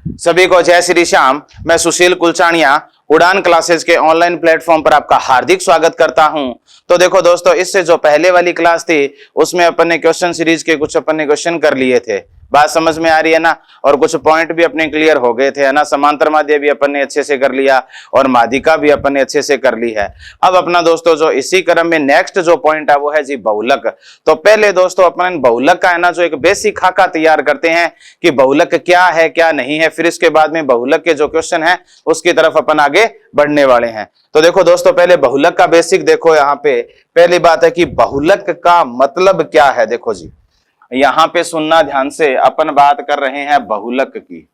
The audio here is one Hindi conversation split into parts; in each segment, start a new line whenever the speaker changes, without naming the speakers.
सभी को जय श्री श्याम। मैं सुशील कुलचानिया उड़ान क्लासेस के ऑनलाइन प्लेटफॉर्म पर आपका हार्दिक स्वागत करता हूं। तो देखो दोस्तों, इससे जो पहले वाली क्लास थी उसमें अपन ने क्वेश्चन सीरीज के कुछ अपन ने क्वेश्चन कर लिए थे। बात समझ में आ रही है ना? और कुछ पॉइंट भी अपने क्लियर हो गए थे, है ना। समांतर माध्य भी अपन ने अच्छे से कर लिया और माध्यिका भी अपन ने अच्छे से कर ली है। अब अपना दोस्तों जो इसी क्रम में नेक्स्ट जो पॉइंट है वो है जी बहुलक। तो पहले दोस्तों अपन बहुलक का है ना जो एक बेसिक खाका तैयार करते हैं कि बहुलक क्या है क्या नहीं है, फिर इसके बाद में बहुलक के जो क्वेश्चन है उसकी तरफ अपन आगे बढ़ने वाले हैं। तो देखो दोस्तों, पहले बहुलक का बेसिक देखो। यहाँ पे पहली बात है कि बहुलक का मतलब क्या है। देखो जी, यहां पे सुनना ध्यान से, अपन बात कर रहे हैं बहुलक की।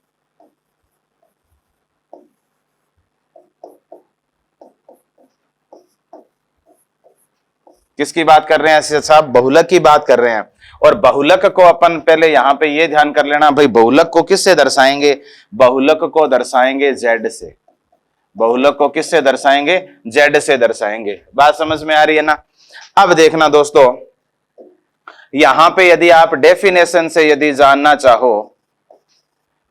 किसकी बात कर रहे हैं साहब? बहुलक की बात कर रहे हैं। और बहुलक को अपन पहले यहां पे ये ध्यान कर लेना भाई, बहुलक को किससे दर्शाएंगे? बहुलक को दर्शाएंगे जेड से। बहुलक को किससे दर्शाएंगे? जेड से दर्शाएंगे। बात समझ में आ रही है ना? अब देखना दोस्तों, यहां पे यदि आप डेफिनेशन से यदि जानना चाहो,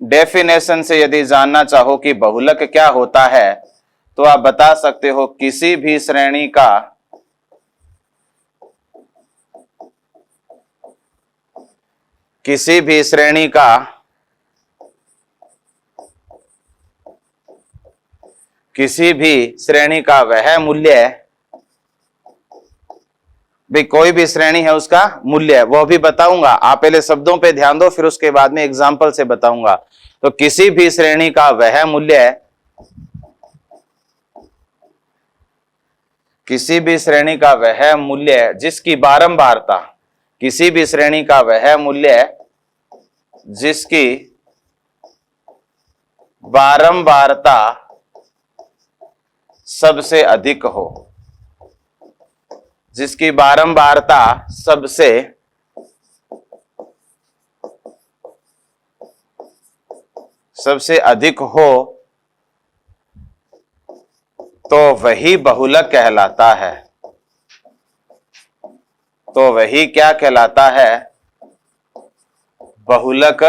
डेफिनेशन से यदि जानना चाहो कि बहुलक क्या होता है, तो आप बता सकते हो किसी भी श्रेणी का वह मूल्य, भाई कोई भी श्रेणी है उसका मूल्य है, वो भी बताऊंगा। आप पहले शब्दों पे ध्यान दो, फिर उसके बाद में एग्जाम्पल से बताऊंगा। तो किसी भी श्रेणी का वह मूल्य, किसी भी श्रेणी का वह मूल्य जिसकी बारंबारता, किसी भी श्रेणी का वह मूल्य जिसकी बारंबारता सबसे अधिक हो, जिसकी बारंबारता सबसे अधिक हो, तो वही बहुलक कहलाता है। तो वही क्या कहलाता है? बहुलक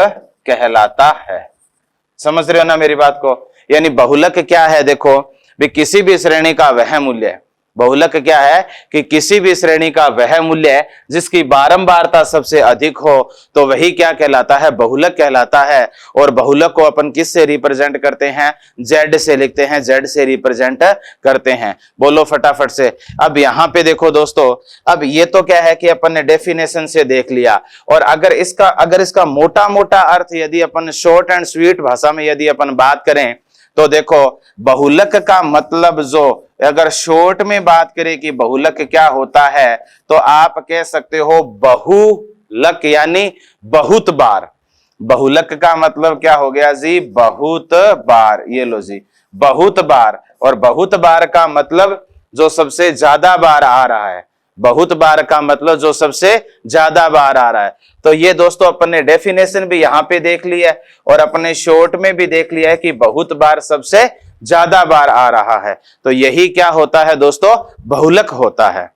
कहलाता है। समझ रहे हो ना मेरी बात को? यानी बहुलक क्या है? देखो भी, किसी भी श्रेणी का वह मूल्य, बहुलक क्या है कि किसी भी श्रेणी का वह मूल्य जिसकी बारंबारता सबसे अधिक हो, तो वही क्या कहलाता है? बहुलक कहलाता है। और बहुलक को अपन किस से रिप्रेजेंट करते हैं? जेड से लिखते हैं, जेड से रिप्रेजेंट करते हैं। बोलो फटाफट से। अब यहां पे देखो दोस्तों, अब ये तो क्या है कि अपन ने डेफिनेशन से देख लिया। और अगर इसका मोटा मोटा अर्थ यदि अपन शॉर्ट एंड स्वीट भाषा में यदि अपन बात करें, तो देखो बहुलक का मतलब, जो अगर शॉर्ट में बात करें कि बहुलक क्या होता है, तो आप कह सकते हो बहुलक यानी बहुत बार। बहुलक का मतलब क्या हो गया जी? बहुत बार। ये लो जी, बहुत बार। और बहुत बार का मतलब जो सबसे ज्यादा बार आ रहा है। बहुत बार का मतलब जो सबसे ज्यादा बार आ रहा है। तो ये दोस्तों अपन ने डेफिनेशन भी यहां पे देख लिया है और अपने शॉर्ट में भी देख लिया है कि बहुत बार सबसे ज्यादा बार आ रहा है। तो यही क्या होता है दोस्तों? बहुलक होता है।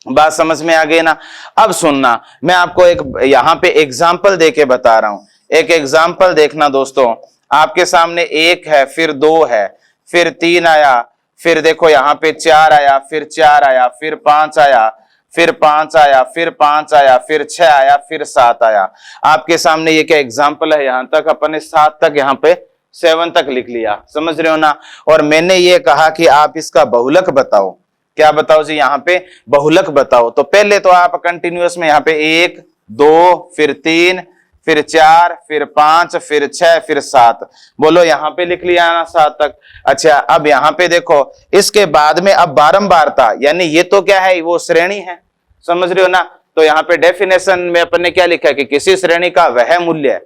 बात समझ में आ गई ना? अब सुनना, मैं आपको एक यहां पे एग्जाम्पल देके बता रहा हूं। एक एग्जाम्पल देखना दोस्तों, आपके सामने 1 है, फिर 2 है, फिर 3 आया, फिर देखो यहां पे 4 आया, फिर 4 आया, फिर 5 आया, फिर 5 आया, फिर 5 आया, फिर 6 आया, फिर 7 आया। आपके सामने ये क्या एग्जाम्पल है? यहां तक अपन ने 7 तक, यहां पे 7 तक लिख लिया। समझ रहे हो ना? और मैंने ये कहा कि आप इसका बहुलक बताओ। क्या बताओ जी? यहाँ पे बहुलक बताओ। तो पहले तो आप कंटिन्यूअस में यहाँ पे 1 2 फिर 3 फिर 4 फिर 5 फिर 6 फिर 7, बोलो यहाँ पे लिख लिया ना 7 तक। अच्छा, अब यहाँ पे देखो, इसके बाद में अब बारंबारता, यानी ये तो क्या है? वो श्रेणी है। समझ रहे हो ना? तो यहाँ पे डेफिनेशन में अपन ने क्या लिखा है कि किसी श्रेणी का वह मूल्य,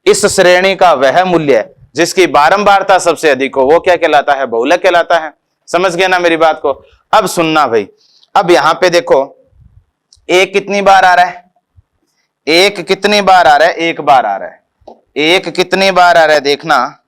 इस श्रेणी का वह मूल्य जिसकी बारंबारता सबसे अधिक हो, वो क्या कहलाता है? बहुलक कहलाता है। समझ गए ना मेरी बात को? अब सुनना भाई, अब यहां पे देखो 1 कितनी बार आ रहा है? 1 कितनी बार आ रहा है? 1 बार आ रहा है। 1 कितनी बार आ रहा है? देखना,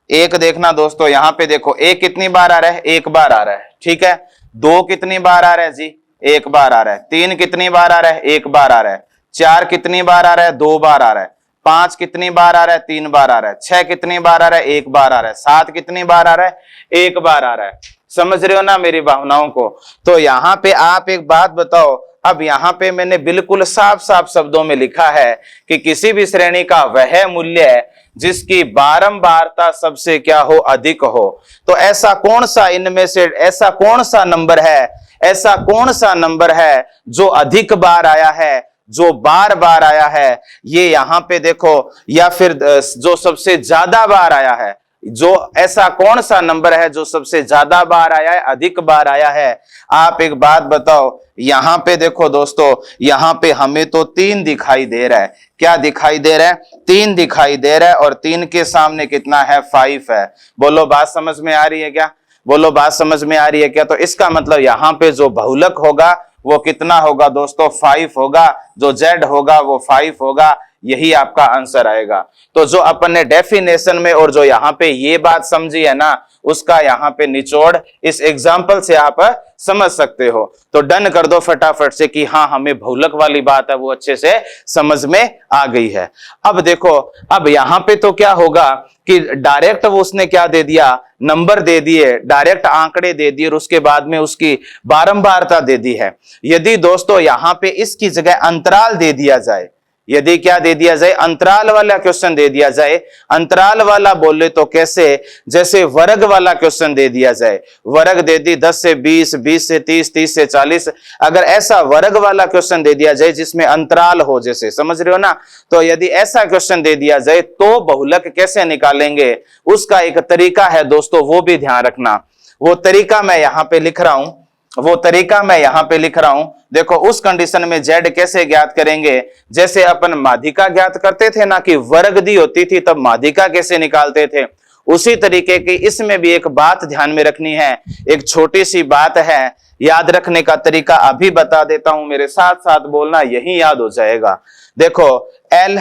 1 देखना दोस्तों, यहां पे देखो 1 कितनी बार आ रहा है? 1 बार आ रहा है। ठीक है। 2 कितनी बार आ रहा है जी? 1 बार आ रहा है। 3 कितनी बार आ रहा है? 1 बार आ रहा है। 4 कितनी बार आ रहा है? 2 बार आ रहा है। 5 कितनी बार आ रहा है? 3 बार आ रहा है। 6 कितनी बार आ रहा है? 1 बार आ रहा है। 7 कितनी बार आ रहा है? 1 बार आ रहा है। समझ रहे हो ना मेरी भावनाओं को? तो यहाँ पे आप एक बात बताओ, अब यहाँ पे मैंने बिल्कुल साफ साफ शब्दों में लिखा है कि किसी भी श्रेणी का वह मूल्य जिसकी बारंबारता सबसे क्या हो? अधिक हो। तो ऐसा कौन सा इनमें से, ऐसा कौन सा नंबर है, ऐसा कौन सा नंबर है जो अधिक बार आया है, जो बार बार आया है? ये यहां पे देखो, या फिर जो सबसे ज्यादा बार आया है, जो ऐसा कौन सा नंबर है जो सबसे ज्यादा बार आया है, अधिक बार आया है? आप एक बात बताओ, यहां पे देखो दोस्तों, यहां पे हमें तो 3 दिखाई दे रहा है। क्या दिखाई दे रहा है? 3 दिखाई दे रहा है, और 3 के सामने कितना है? 5 है। बोलो बात समझ में आ रही है क्या? बोलो बात समझ में आ रही है क्या? तो इसका मतलब यहां पे जो बहुलक होगा वो कितना होगा दोस्तों? 5 होगा। जो Z होगा वो 5 होगा। यही आपका आंसर आएगा। तो जो अपन ने डेफिनेशन में और जो यहाँ पे ये बात समझी है ना, उसका यहाँ पे निचोड़ इस एग्जाम्पल से आप समझ सकते हो। तो डन कर दो फटाफट से कि हाँ, हमें बहुलक वाली बात है वो अच्छे से समझ में आ गई है। अब देखो, अब यहाँ पे तो क्या होगा कि डायरेक्ट वो उसने क्या दे दिया? नंबर दे दिए, डायरेक्ट आंकड़े दे दिए, और उसके बाद में उसकी बारंबारता दे दी है। यदि दोस्तों यहाँ पे इसकी जगह अंतराल दे दिया जाए, यदि क्या दे दिया जाए? अंतराल वाला क्वेश्चन दे दिया जाए। अंतराल वाला बोले तो कैसे? जैसे वर्ग वाला क्वेश्चन दे दिया जाए। वर्ग दे दी 10 से 20, 20 से 30, 30 से 40। अगर ऐसा वर्ग वाला क्वेश्चन दे दिया जाए जिसमें अंतराल हो, जैसे, समझ रहे हो ना? तो यदि ऐसा क्वेश्चन दे दिया जाए तो बहुलक कैसे निकालेंगे, उसका एक तरीका है दोस्तों, वो भी ध्यान रखना। वो तरीका मैं यहां पे लिख रहा हूं, वो तरीका मैं यहां पे लिख रहा हूं। देखो, उस कंडीशन में Z कैसे ज्ञात करेंगे? जैसे अपन माध्यिका ज्ञात करते थे ना, कि वर्ग दी होती थी, तब माध्यिका कैसे निकालते थे, उसी तरीके की इसमें भी एक बात ध्यान में रखनी है। एक छोटी सी बात है, याद रखने का तरीका अभी बता देता हूं, मेरे साथ साथ बोलना, यही याद हो जाएगा। देखो, L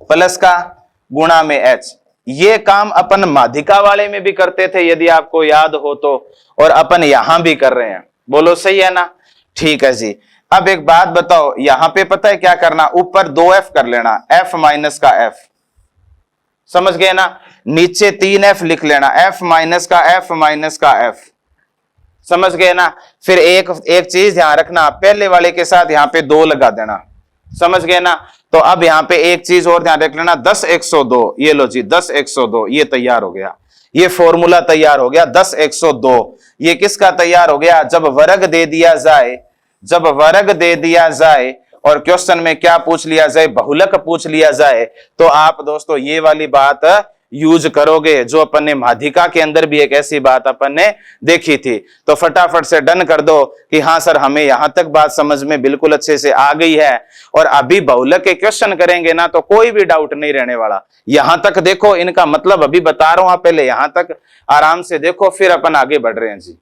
प्लस का गुणा में H, ये काम अपन माध्यिका वाले में भी करते थे, यदि आपको याद हो तो, और अपन यहां भी कर रहे हैं। बोलो सही है ना? ठीक है जी। अब एक बात बताओ, यहां पे पता है क्या करना? ऊपर 2F कर लेना, F माइनस का F, समझ गए ना? नीचे 3F लिख लेना, F माइनस का F माइनस का F, समझ गए ना? फिर एक चीज ध्यान रखना, पहले वाले के साथ यहां पे 2 लगा देना, समझ गए ना? तो अब यहां पे एक चीज और ध्यान रख लेना, 10 102, ये लो जी 10 102, ये तैयार हो गया, ये फॉर्मूला तैयार हो गया 10 102। ये किसका तैयार हो गया? जब वर्ग दे दिया जाए, जब वर्ग दे दिया जाए और क्वेश्चन में क्या पूछ लिया जाए? बहुलक पूछ लिया जाए, तो आप दोस्तों ये वाली बात यूज करोगे, जो अपन ने माध्यिका के अंदर भी एक ऐसी बात अपन ने देखी थी। तो फटाफट से डन कर दो कि हाँ सर, हमें यहां तक बात समझ में बिल्कुल अच्छे से आ गई है, और अभी बहुलक के क्वेश्चन करेंगे ना तो कोई भी डाउट नहीं रहने वाला। यहां तक देखो, इनका मतलब अभी बता रहा हूं, आप पहले यहां तक आराम से देखो, फिर अपन आगे बढ़ रहे हैं जी।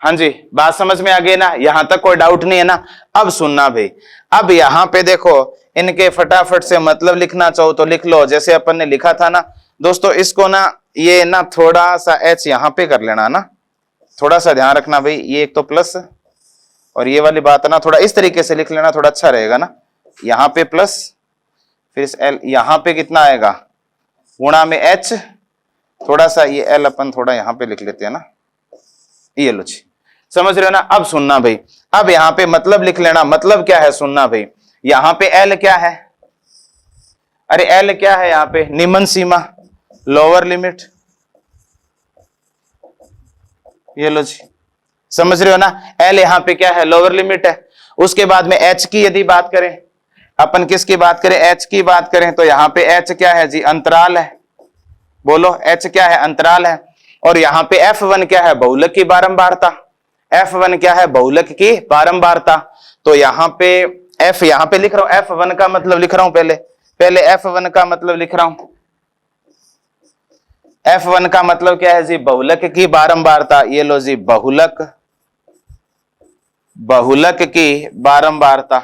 हाँ जी, बात समझ में आ गई ना? यहां तक कोई डाउट नहीं है ना? अब सुनना भाई, अब यहां पे देखो, इनके फटाफट से मतलब लिखना चाहो तो लिख लो, जैसे अपन ने लिखा था ना दोस्तों। इसको ना, ये ना थोड़ा सा H यहां पे कर लेना ना, थोड़ा सा ध्यान रखना भाई। ये एक तो प्लस, और ये वाली बात ना थोड़ा इस तरीके से लिख लेना, थोड़ा अच्छा रहेगा ना। यहां पे प्लस, फिर इस L यहां पे कितना आएगा? गुणा में H, थोड़ा सा ये L अपन थोड़ा यहां पे लिख लेते हैं ना, ये लो जी, समझ रहे हो ना? अब सुनना भाई, अब यहां पे मतलब लिख लेना। मतलब क्या है? सुनना भाई, यहां पे L क्या है? अरे L क्या है यहां पे? निम्न सीमा, लोअर लिमिट, ये लो जी, समझ रहे हो ना? L यहां पे क्या है? लोअर लिमिट है। उसके बाद में H की यदि बात करें, अपन किसकी बात करें? H की बात करें, तो यहां पे H क्या है जी? अंतराल है। बोलो, H क्या है? अंतराल है। और यहां पे F1 क्या है? बहुलक की बारंबारता। F1 क्या है? बहुलक की बारंबारता। तो यहां पे F यहां पे लिख रहा हूं, F1 का मतलब लिख रहा हूं, पहले F1 का मतलब लिख रहा हूं। F1 का मतलब क्या है जी? बहुलक की बारंबारता। ये लो जी, बहुलक बहुलक की बारंबारता,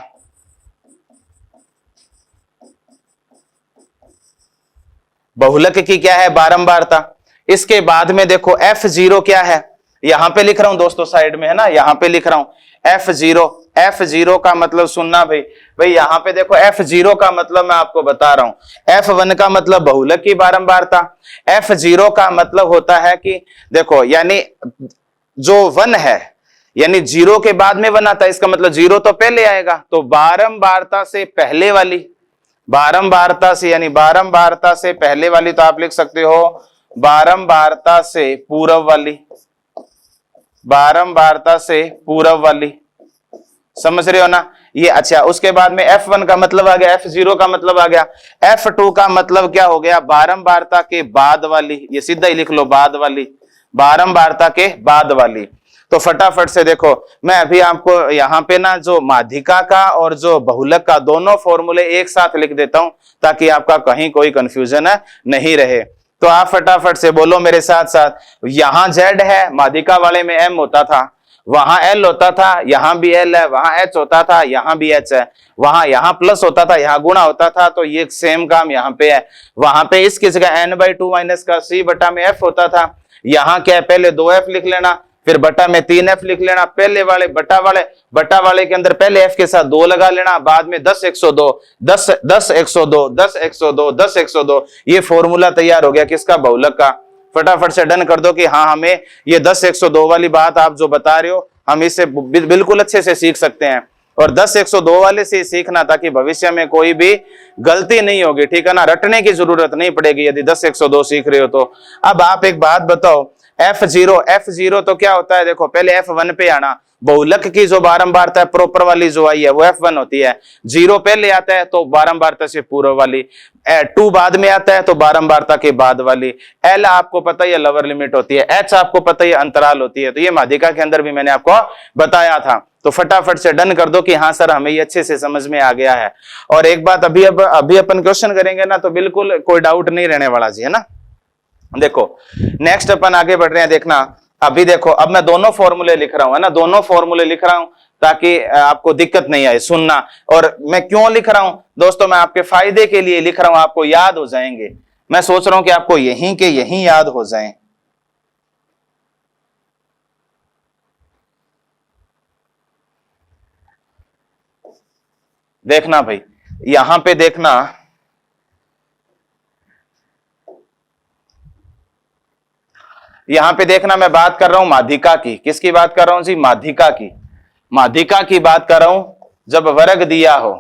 बहुलक की क्या है, बारंबारता। इसके बाद में देखो F0 क्या है, यहां पे लिख रहा हूं दोस्तों, साइड में है ना, यहां पे लिख रहा हूं F0। F0 का मतलब सुनना भाई, भाई यहां पे देखो F0 का मतलब मैं आपको बता रहा हूं। F1 का मतलब बहुलक की बारंबारता, F0 का मतलब होता है कि देखो, यानी जो 1 है, यानी 0 के बाद में 1 आता है, इसका मतलब 0 तो पहले आएगा, तो बारंबारता से पहले वाली, बारंबारता से यानी बारंबारता से पहले वाली, तो आप लिख सकते हो बारंबारता से पूर्व वाली, बारंबारता से पूर्व वाली, समझ रहे हो ना ये। अच्छा, उसके बाद में F1 का मतलब आ गया, F0 का मतलब आ गया, F2 का मतलब क्या हो गया, बारंबारता के बाद वाली, ये सीधा ही लिख लो, बाद वाली, बारंबारता के बाद वाली। तो फटाफट से देखो, मैं अभी आपको यहां पे ना जो माध्यिका का और जो बहुलक का दोनों फॉर्मूले एक साथ लिख देता हूं, ताकि आपका कहीं कोई कंफ्यूजन नहीं रहे। तो आप फटाफट से बोलो मेरे साथ साथ, यहां Z है, माध्यिका वाले में M होता था, वहां L होता था, यहां भी L है, वहां H होता था, यहां भी H है, वहां यहां प्लस होता था, यहां गुणा होता था, तो ये सेम काम यहां पे है। वहां पे इसकी जगह n/2 माइनस का C बटा में F होता था, यहां क्या है, पहले 2F लिख लेना, फिर बटा में 3F लिख लेना, पहले वाले बटा वाले के अंदर पहले F के साथ 2 लगा लेना, बाद में 10/102, 10/102, 10/102, 10/102, ये फॉर्मूला तैयार हो गया किसका, बहुलक का। फटाफट से डन कर दो कि हाँ, हमें ये 10/102 वाली बात आप जो बता रहे हो, हम इसे बिल्कुल अच्छे से सीख सकते हैं, और 10/102 वाले से सीखना, ताकि भविष्य में कोई भी गलती नहीं होगी, ठीक है ना, रटने की जरूरत नहीं पड़ेगी यदि 10/102 सीख रहे हो तो। अब आप एक बात बताओ, F0 तो क्या होता है, देखो पहले F1 पे आना, बहुलक की जो बारंबारता है प्रॉपर वाली जो आई है वो F1 होती है, 0 पहले आता है तो बारंबारता से पूर्व वाली, 2 बाद में आता है तो बारंबारता के बाद वाली, L आपको पता है लोअर लिमिट होती है, H आपको पता है अंतराल होती है, तो ये माध्यिका के अंदर भी मैंने आपको बताया था। तो फटाफट से डन कर दो कि हाँ सर, हमें ये अच्छे से समझ में आ गया है। और एक बात, अभी अपन क्वेश्चन करेंगे ना, तो बिल्कुल कोई डाउट नहीं रहने वाला जी, है ना। देखो नेक्स्ट अपन आगे बढ़ रहे हैं, देखना अभी देखो, अब मैं दोनों फॉर्मूले लिख रहा हूं, है ना, दोनों फॉर्मूले लिख रहा हूं ताकि आपको दिक्कत नहीं आए सुनना। और मैं क्यों लिख रहा हूं दोस्तों, मैं आपके फायदे के लिए लिख रहा हूं, आपको याद हो जाएंगे, मैं सोच रहा हूं कि आपको यहीं के यहीं याद हो जाएं। देखना भाई, यहां पे देखना, यहां पे देखना, मैं बात कर रहा हूं माध्यिका की, किसकी बात कर रहा हूं जी, माध्यिका की, माध्यिका की बात कर रहा हूं। जब वर्ग दिया हो,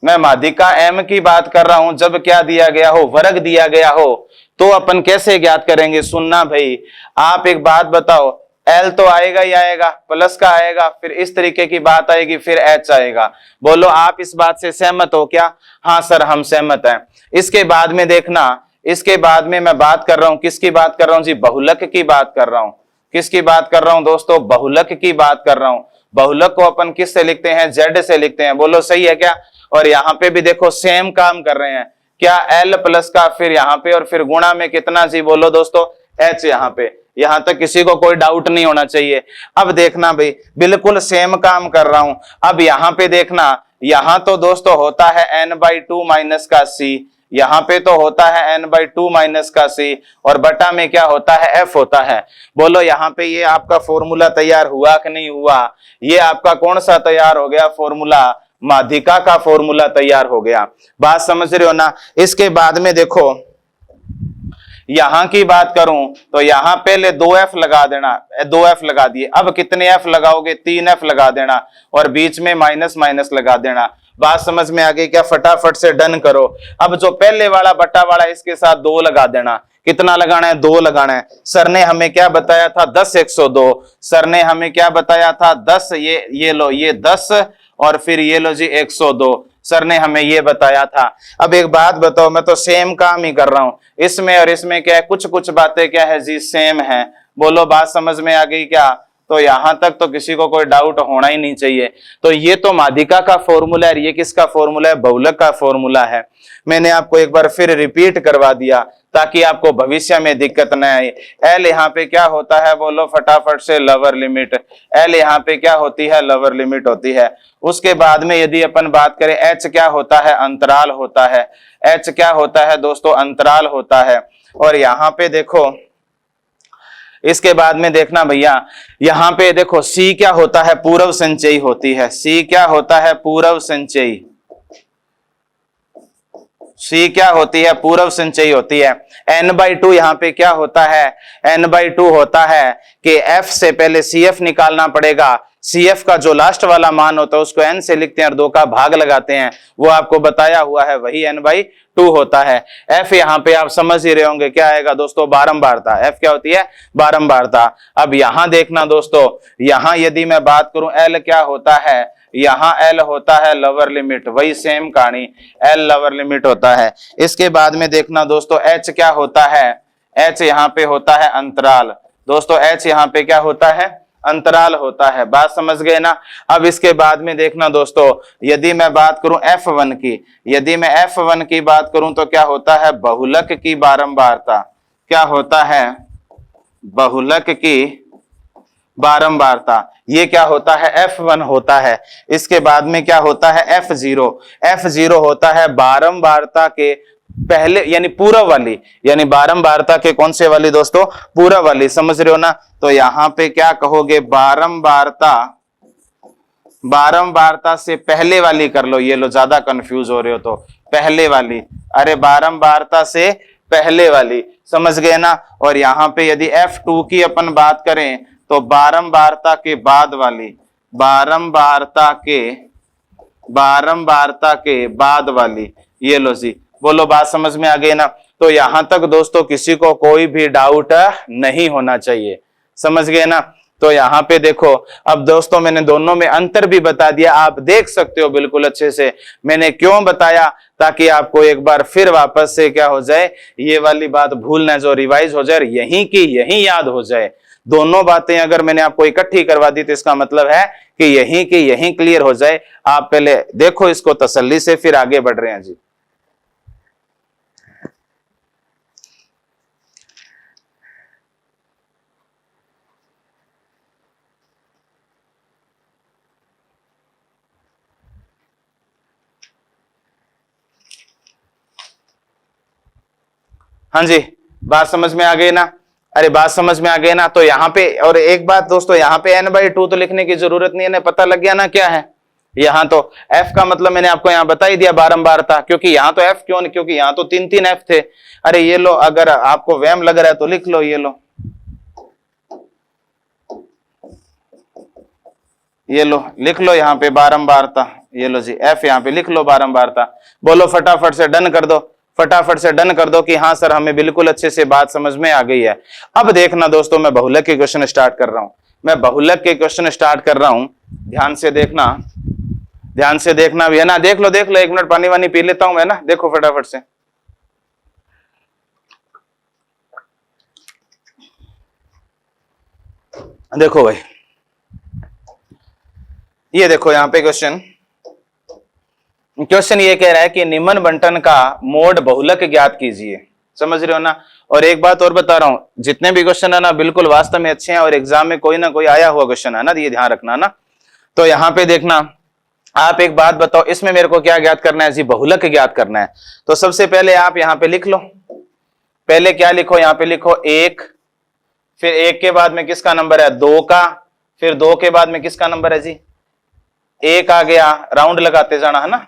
मैं माध्यिका M की बात कर रहा हूं, जब क्या दिया गया हो, वर्ग दिया गया हो, तो अपन कैसे ज्ञात करेंगे, सुनना भाई। आप एक बात बताओ, L तो आएगा ही आएगा, प्लस का आएगा, फिर इस तरीके की बात आएगी, फिर H आएगा। बोलो आप इस बात से सहमत हो क्या, हाँ सर हम सहमत हैं। इसके बाद में देखना, इसके बाद में मैं बात कर रहा हूं, किसकी बात कर रहा हूं जी, बहुलक की बात कर रहा हूं। किसकी बात कर रहा हूं दोस्तों, बहुलक की बात कर रहा हूं। बहुलक को अपन किस से लिखते हैं, Z से लिखते हैं, बोलो सही है क्या। और यहाँ पे भी देखो सेम काम कर रहे हैं, क्या L प्लस का फिर यहाँ पे और फिर गुणा में कितना जी, बोलो दोस्तों H, यहाँ पे, यहां तक किसी को कोई डाउट नहीं होना चाहिए। अब देखना भाई, बिल्कुल सेम काम कर रहा हूं। अब यहां पे देखना, यहां तो दोस्तों होता है n/2 माइनस का C, यहां पे तो होता है n/2 माइनस का C, और बटा में क्या होता है, F होता है। बोलो यहाँ पे ये आपका फॉर्मूला तैयार हुआ कि नहीं हुआ, ये आपका कौन सा तैयार हो गया फॉर्मूला, माध्यिका का फॉर्मूला तैयार हो गया। बात समझ रहे हो ना। इसके बाद में देखो, यहां की बात करूं तो यहां पहले 2F लगा देना, 2F लगा दिए, अब कितने F लगाओगे, 3F लगा देना, और बीच में माइनस माइनस लगा देना। बात समझ में आ गई क्या, फटाफट से डन करो। अब जो पहले वाला बटा वाला, इसके साथ 2 लगा देना, कितना लगाना है, 2 लगाना है। सर ने हमें क्या बताया था, 10/102, सर ने हमें क्या बताया था, 10, ये लो, ये 10, और फिर ये लो जी 102, सर ने हमें ये बताया था। अब एक बात बताओ, मैं तो सेम काम ही कर रहा हूं, इसमें और इसमें क्या है, कुछ कुछ बातें क्या है जी सेम है। बोलो बात समझ में आ गई क्या। तो यहां तक तो किसी को कोई डाउट होना ही नहीं चाहिए। तो ये तो माध्यिका का फॉर्मूला है, ये किसका फॉर्मूला है? बहुलक का फॉर्मूला है। मैंने आपको एक बार फिर रिपीट करवा दिया ताकि आपको भविष्य में दिक्कत न आए। एल यहाँ पे क्या होता है बोलो फटाफट से? Lower limit. एल यहाँ पे क्या होती है? लोअर लिमिट होती है। उसके बाद में यदि अपन बात करें एच क्या होता है? अंतराल होता है। एच क्या होता है दोस्तों? अंतराल होता है। और यहाँ पे देखो, इसके बाद में देखना भैया, यहां पे देखो सी क्या होता है? पूर्व संचयी होती है। सी क्या होता है? पूर्व संचयी। सी क्या होती है? पूर्व संचयी होती है। n/2 यहाँ पे क्या होता है? n/2 होता है कि f से पहले CF निकालना पड़ेगा। CF का जो लास्ट वाला मान होता है उसको n से लिखते हैं और 2 का भाग लगाते हैं, वो आपको बताया हुआ है, वही n/2 होता है। f यहाँ पे आप समझ ही रहे होंगे क्या आएगा दोस्तों? बारंबारता। f क्या होती है? बारंबारता। अब यहां देखना दोस्तों, यहां यदि मैं बात करूं l क्या होता है? यहां L होता है लोअर लिमिट, वही सेम कहानी, L लोअर लिमिट होता है। इसके बाद में देखना दोस्तों H क्या होता है? H यहाँ पे होता है अंतराल। दोस्तों H यहाँ पे क्या होता है? अंतराल होता है। बात समझ गए ना? अब इसके बाद में देखना दोस्तों, यदि मैं बात करूं F1 की, यदि मैं F1 की बात करूं तो क्या होता है? बहुलक की बारंबारता। क्या होता है? बहुलक की बारंबारता। ये क्या होता है? F1 होता है। इसके बाद में क्या होता है? F0। F0 होता है बारंबारता के पहले यानी पूर्व वाली, यानी बारंबारता के कौन से वाली दोस्तों? पूर्व वाली। समझ रहे हो ना? तो यहां पे क्या कहोगे? बारंबारता, बारंबारता से पहले वाली कर लो। ये लो, ज्यादा कंफ्यूज हो रहे हो तो पहले वाली, अरे बारंबारता से पहले वाली, समझ गए ना? और यहां पे यदि F2 की अपन बात करें तो बारंबारता के बाद वाली, बारंबारता के बाद वाली। ये लो जी, बोलो बात समझ में आ गई ना? तो यहां तक दोस्तों किसी को कोई भी डाउट नहीं होना चाहिए। समझ गए ना? तो यहाँ पे देखो, अब दोस्तों मैंने दोनों में अंतर भी बता दिया, आप देख सकते हो बिल्कुल अच्छे से। मैंने क्यों बताया? ताकि आपको एक बार फिर वापस से क्या हो जाए, ये वाली बात भूलना जो रिवाइज हो जाए, यहीं की यहीं याद हो जाए। दोनों बातें अगर मैंने आपको इकट्ठी करवा दी तो इसका मतलब है कि यहीं की यहीं क्लियर हो जाए। आप पहले देखो इसको तसल्ली से, फिर आगे बढ़ रहे हैं जी। हाँ जी, बात समझ में आ गई ना? अरे बात समझ में आ गई ना? तो यहाँ पे और एक बात दोस्तों, यहाँ पे n/2 तो लिखने की जरूरत नहीं है ना, पता लग गया ना क्या है? यहाँ तो f का मतलब मैंने आपको यहाँ बता ही दिया, बारंबारता। क्योंकि यहाँ तो f क्यों नहीं? क्योंकि यहाँ तो 3 f थे। अरे ये लो, अगर आपको वहम लग रहा है तो लिख लो, ये लो, ये लो लिख लो यहाँ पे बारंबारता। ये लो जी f यहाँ पे लिख लो बारंबारता। बोलो फटाफट से डन कर दो, फटाफट से डन कर दो कि हाँ सर हमें बिल्कुल अच्छे से बात समझ में आ गई है। अब देखना दोस्तों, मैं बहुलक के क्वेश्चन स्टार्ट कर रहा हूं, मैं बहुलक के क्वेश्चन स्टार्ट कर रहा हूं। ध्यान से देखना, ध्यान से देखना भी है ना? देख लो 1 मिनट पानी वानी पी लेता हूं मैं ना, देखो फटाफट से। देखो भाई, ये देखो यहाँ पे क्वेश्चन ये कह रहा है कि निम्न बंटन का मोड बहुलक ज्ञात कीजिए। समझ रहे हो ना? और एक बात और बता रहा हूं, जितने भी क्वेश्चन है ना बिल्कुल वास्तव में अच्छे हैं और एग्जाम में कोई ना कोई आया हुआ क्वेश्चन है ना, ये ध्यान रखना ना। तो यहाँ पे देखना, आप एक बात बताओ, इसमें मेरे को क्या ज्ञात करना है जी? बहुलक ज्ञात करना है। तो सबसे पहले आप यहाँ पे लिख लो, पहले क्या लिखो? यहाँ पे लिखो 1, फिर 1 के बाद में किसका नंबर है? 2 का, फिर 2 के बाद में किसका नंबर है जी? 1 आ गया, राउंड लगाते जाना है ना।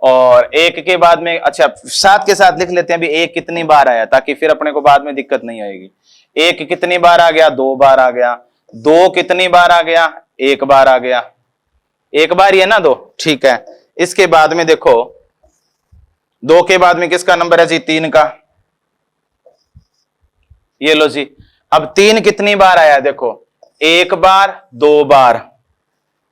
और 1 के बाद में, अच्छा साथ के साथ लिख लेते हैं अभी 1 कितनी बार आया, ताकि फिर अपने को बाद में दिक्कत नहीं आएगी। 1 कितनी बार आ गया? 2 बार आ गया। 2 कितनी बार आ गया? 1 बार आ गया। 1 बार ही है ना 2, ठीक है। इसके बाद में देखो 2 के बाद में किसका नंबर है जी? 3 का। ये लो जी, अब 3 कितनी बार आया? देखो 1 बार, 2 बार,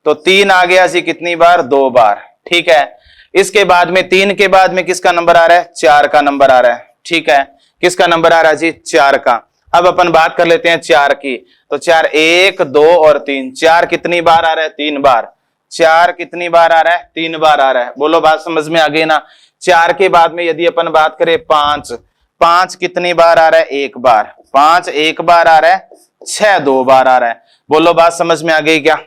तो 3 आ गया जी कितनी बार? 2 बार, ठीक है। इसके बाद में 3 के बाद में किसका नंबर आ रहा है? 4 का नंबर आ रहा है, ठीक है। किसका नंबर आ रहा है जी? 4 का। अब अपन बात कर लेते हैं 4 की। तो 4 1 2 और 3, 4 कितनी बार आ रहा है? 3 बार। 4 कितनी बार आ रहा है? 3 बार आ रहा है। बोलो बात समझ में आ गई ना। 4 के बाद में यदि अपन बात करें 5, 5 कितनी बार आ रहा है? 1 बार। 5 1 बार आ रहा है, 6 2 बार आ रहा है। बोलो बात समझ में आ गई क्या?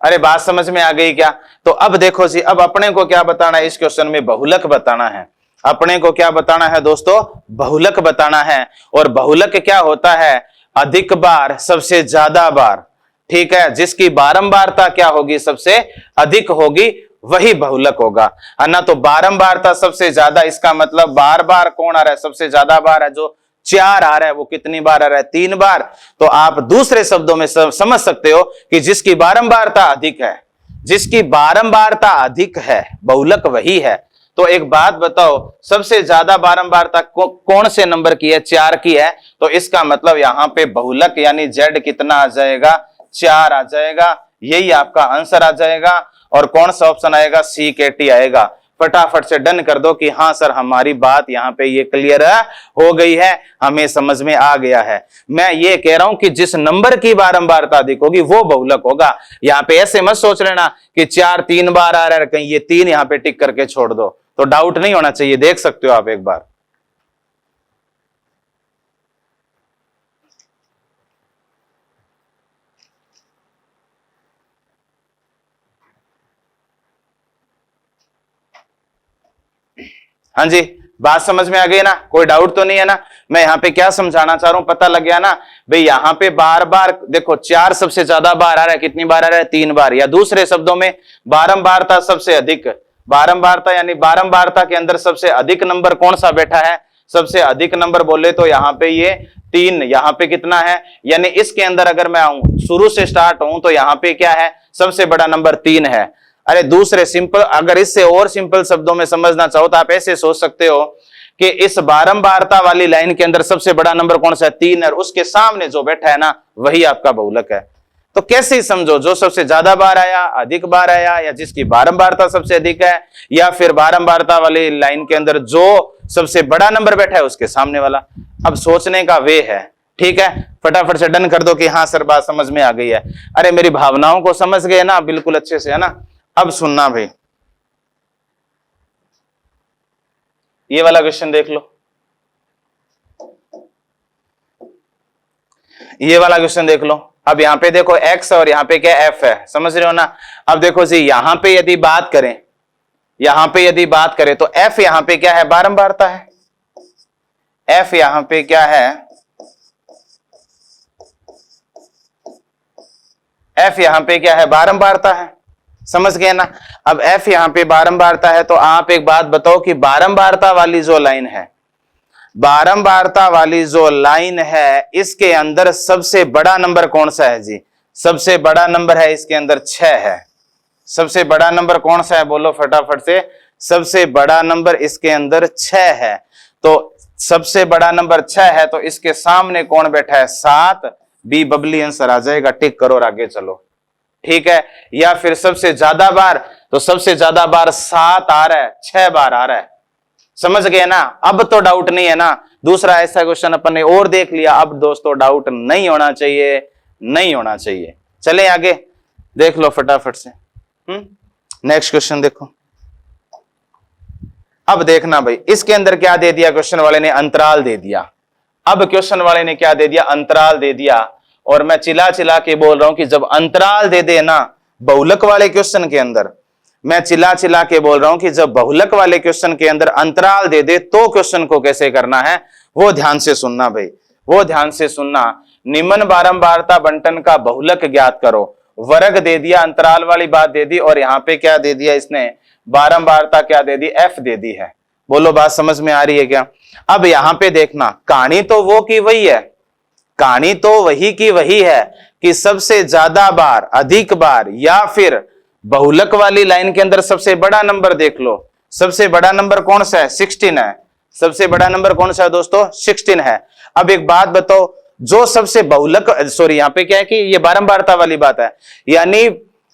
अरे बात समझ में आ गई क्या? तो अब देखो जी, अब अपने को क्या बताना है इस क्वेश्चन में? बहुलक बताना है। अपने को क्या बताना है दोस्तों? बहुलक बताना है। और बहुलक क्या होता है? अधिक बार, सबसे ज्यादा बार, ठीक है, जिसकी बारंबारता क्या होगी? सबसे अधिक होगी, वही बहुलक होगा, है ना। तो बारंबारता सबसे ज्यादा, इसका मतलब बार बार कौन आ रहा है? सबसे ज्यादा बार है जो 4 आ रहा है, वो कितनी बार आ रहा है? 3 बार। तो आप दूसरे शब्दों में समझ सकते हो कि जिसकी बारंबारता अधिक है, जिसकी बारंबारता अधिक है, बहुलक वही है। तो एक बात बताओ, सबसे ज्यादा बारंबारता कौन से नंबर की है? 4 की है। तो इसका मतलब यहां पे बहुलक यानी Z कितना आ जाएगा? 4 आ जाएगा। यही आपका आंसर आ जाएगा। और कौन सा ऑप्शन आएगा? सी के टी आएगा। फटाफट से डन कर दो कि हाँ सर, हमारी बात यहाँ पे ये क्लियर हो गई है, हमें समझ में आ गया है। मैं ये कह रहा हूं कि जिस नंबर की बारंबारता अधिक होगी वो बहुलक होगा। यहाँ पे ऐसे मत सोच लेना कि 4 3 बार आ रहा है, कहीं ये 3 यहाँ पे टिक करके छोड़ दो, तो डाउट नहीं होना चाहिए। देख सकते हो आप एक बार। हाँ जी, बात समझ में आ गई ना? कोई डाउट तो नहीं है ना? मैं यहाँ पे क्या समझाना चाह रहा हूं, पता लग गया ना भाई? यहाँ पे बार बार देखो, 4 सबसे ज्यादा बार आ रहा है, कितनी बार आ रहा है? 3 बार। या दूसरे शब्दों में बारंबारता सबसे अधिक, बारंबारता यानी बारंबारता के अंदर सबसे अधिक नंबर कौन सा बैठा है? सबसे अधिक नंबर बोले तो यहाँ पे ये 3, यहाँ पे कितना है? यानी इसके अंदर अगर मैं आऊं, शुरू से स्टार्ट हूं, तो यहाँ पे क्या है? सबसे बड़ा नंबर 3 है। अरे दूसरे सिंपल, अगर इससे और सिंपल शब्दों में समझना चाहो तो आप ऐसे सोच सकते हो कि इस बारंबारता वाली लाइन के अंदर सबसे बड़ा नंबर कौन सा है? 3 है। और उसके सामने जो बैठा है ना, वही आपका बहुलक है। तो कैसे ही समझो, जो सबसे ज्यादा बार आया, अधिक बार आया, या जिसकी बारंबारता सबसे अधिक है, या फिर बारंबारता वाली लाइन के अंदर जो सबसे बड़ा नंबर बैठा है उसके सामने वाला। अब सोचने का वे है, ठीक है। फटाफट से डन कर दो कि हाँ सर, बात समझ में आ गई है। अरे मेरी भावनाओं को समझ गए ना बिल्कुल अच्छे से, है ना? अब सुनना भाई, ये वाला क्वेश्चन देख लो। ये वाला क्वेश्चन देख लो। अब यहां पे देखो x और यहां पे क्या f है, समझ रहे हो ना? अब देखो जी, यहां पे यदि बात करें, यहां पे यदि बात करें तो f यहां पे क्या है? बारंबारता है। f यहां पे क्या है? f यहां पे क्या है? बारंबारता है। समझ गए ना? अब f यहां पे बारंबारता है, तो आप एक बात बताओ कि बारंबारता वाली जो लाइन है, बारंबारता वाली जो लाइन है, इसके अंदर सबसे बड़ा नंबर कौन सा है जी? सबसे बड़ा नंबर है इसके अंदर 6 है। सबसे बड़ा नंबर कौन सा है? बोलो फटाफट से। सबसे बड़ा नंबर इसके अंदर 6 है। तो सबसे बड़ा नंबर 6 है, तो इसके सामने कौन बैठा है? 7। बी बबली आंसर आ जाएगा। टिक करो और आगे चलो, ठीक है। या फिर सबसे ज्यादा बार, तो सबसे ज्यादा बार 7 आ रहा है, 6 बार आ रहा है। समझ गए ना? अब तो डाउट नहीं है ना? दूसरा ऐसा क्वेश्चन अपन ने और देख लिया, अब दोस्तों डाउट नहीं होना चाहिए, नहीं होना चाहिए। चले आगे, देख लो फटाफट से। नेक्स्ट क्वेश्चन देखो। अब देखना भाई, इसके अंदर क्या दे दिया क्वेश्चन वाले ने? अंतराल दे दिया। अब क्वेश्चन वाले ने क्या दे दिया? अंतराल दे दिया। और मैं चिल्ला चिल्ला के बोल रहा हूं कि जब अंतराल दे देना बहुलक वाले क्वेश्चन के अंदर, मैं चिल्ला चिल्ला के बोल रहा हूं कि जब बहुलक वाले क्वेश्चन के अंदर अंतराल दे दे तो क्वेश्चन को कैसे करना है, वो ध्यान से सुनना भाई, वो ध्यान से सुनना। निम्न बारंबारता बंटन का बहुलक ज्ञात करो। वर्ग दे दिया, अंतराल वाली बात दे दी, और यहां पे क्या दे दिया इसने? बारंबारता क्या दे दी? f दे दी है। बोलो बात समझ में आ रही है क्या? अब यहां पे देखना, कहानी तो वो की वही है, कहानी तो वही की वही है कि सबसे ज्यादा बार, अधिक बार, या फिर बहुलक वाली लाइन के अंदर सबसे बड़ा नंबर देख लो। सबसे बड़ा नंबर कौन सा है? 16 है। सबसे बड़ा नंबर कौन सा है दोस्तों? 16 है। अब एक बात बताओ, जो सबसे बहुलक, सॉरी यहां पे क्या है कि ये बारंबारता वाली बात है, यानी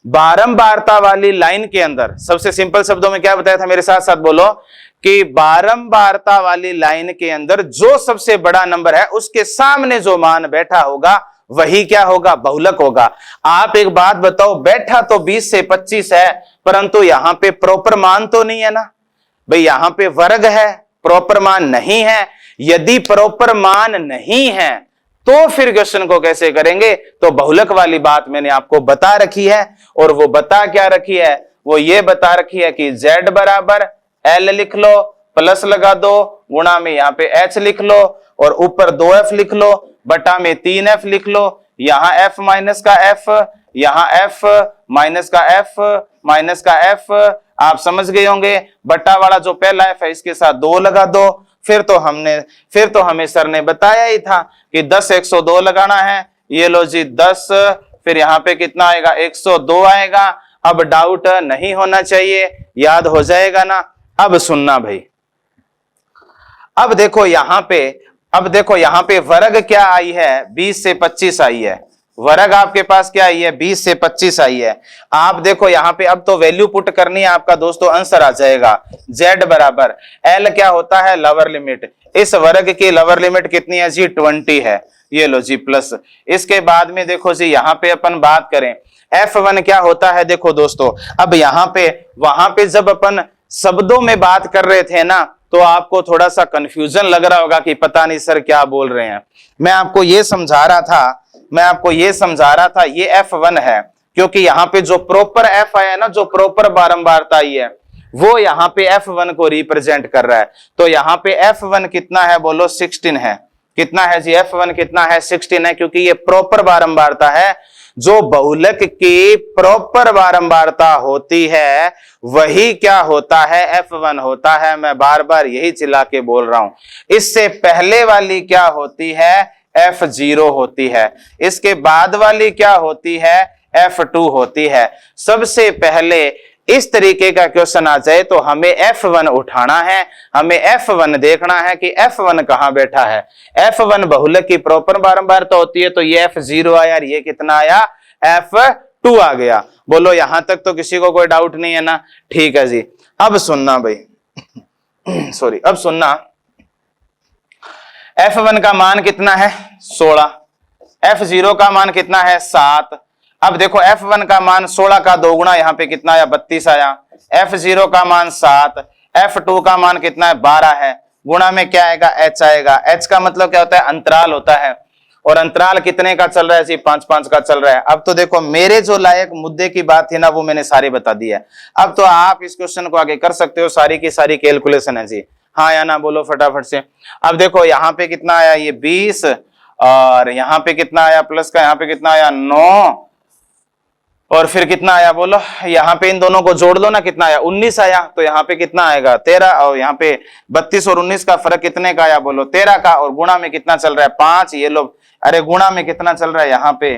बारंबारता वाली लाइन के अंदर, सबसे सिंपल शब्दों में क्या बताया था? मेरे साथ साथ बोलो कि बारंबारता वाली लाइन के अंदर जो सबसे बड़ा नंबर है उसके सामने जो मान बैठा होगा वही क्या होगा, बहुलक होगा। आप एक बात बताओ, बैठा तो 20 से 25 है, परंतु यहां पे प्रॉपर मान तो नहीं है ना भाई, यहां पे वर्ग है, प्रॉपर मान नहीं है। यदि प्रॉपर मान नहीं है तो फिर क्वेश्चन को कैसे करेंगे? तो बहुलक वाली बात मैंने आपको बता रखी है, और वो बता क्या रखी है, वो ये बता रखी है कि z बराबर l लिख लो, प्लस लगा दो, गुणा में यहां पे h लिख लो, और ऊपर 2f लिख लो, बटा में 3f लिख लो, यहां f माइनस का f, यहां f माइनस का f माइनस का f, आप समझ गए होंगे। बटा वाला जो पहला f है इसके साथ 2 लगा दो। फिर तो हमें सर ने बताया ही था कि 10 102 लगाना है। ये लो जी 10, फिर यहाँ पे कितना आएगा, 102 आएगा। अब डाउट नहीं होना चाहिए, याद हो जाएगा ना। अब सुनना भाई, अब देखो यहाँ पे वर्ग क्या आई है, 20 से 25 आई है। वर्ग आपके पास क्या आई है, 20 से 25 आई है। आप देखो यहाँ पे अब तो वैल्यू पुट करनी है आपका दोस्तों, आंसर आ जाएगा। z बराबर l क्या होता है, लोअर लिमिट। इस वर्ग की लोअर लिमिट कितनी है जी, 20 है। ये लो जी प्लस। इसके बाद में देखो जी यहाँ पे अपन बात करें f1 क्या होता है। देखो दोस्तों, अब यहाँ पे वहां पे जब अपन शब्दों में बात कर रहे थे ना, तो आपको थोड़ा सा कंफ्यूजन लग रहा होगा कि पता नहीं सर क्या बोल रहे हैं। मैं आपको ये समझा रहा था, ये f1 है, क्योंकि यहाँ पे जो प्रॉपर f आया ना, जो प्रॉपर बारंबारता आई है, वो यहाँ पे f1 को रिप्रेजेंट कर रहा है। तो यहाँ पे f1 कितना है बोलो, 16 है। कितना है जी, f1 कितना है, 16 है, क्योंकि ये प्रॉपर बारंबारता है। जो बहुलक की प्रॉपर बारंबारता होती है वही क्या होता है, f1 होता है। मैं बार बार यही चिल्ला के बोल रहा हूं। इससे पहले वाली क्या होती है, f0 होती है। इसके बाद वाली क्या होती है, f2 होती है। सबसे पहले इस तरीके का क्वेश्चन आ जाए तो हमें f1 उठाना है, हमें f1 देखना है कि f1 कहां बैठा है। f1 बहुलक की प्रॉपर बारंबारता होती है, तो ये f0 आया, ये कितना आया, f2 आ गया। बोलो यहां तक तो किसी को कोई डाउट नहीं है ना? ठीक है जी। अब सुनना भाई सॉरी, अब सुनना, f1 का मान कितना है, 16, f0 का मान कितना है, 7। अब देखो f1 का मान 16 का 2 गुना, यहां पे कितना आया, 32 आया। f0 का मान 7, f2 का मान कितना है, 12 है। गुणा में क्या आएगा, h आएगा। h का मतलब क्या होता है, अंतराल होता है। और अंतराल कितने का चल रहा है जी, 5-5 का चल रहा है। अब तो देखो मेरे जो लायक मुद्दे की बात थी ना, वो मैंने सारी बता दी है। अब तो आप इस क्वेश्चन को आगे कर सकते हो, सारी की सारी कैलकुलेशन है जी। हाँ या ना बोलो फटाफट से। अब देखो यहाँ पे कितना आया, ये 20, और यहाँ पे कितना आया प्लस का, यहाँ पे कितना आया, 9, और फिर कितना आया बोलो, यहाँ पे इन दोनों को जोड़ लो ना, कितना आया, 19 आया। तो यहाँ पे कितना आएगा, 13, और यहाँ पे 32 और 19 का फर्क कितने का आया बोलो, 13 का। और गुणा में कितना चल रहा है, 5। ये लो, अरे गुणा में कितना चल रहा है, यहाँ पे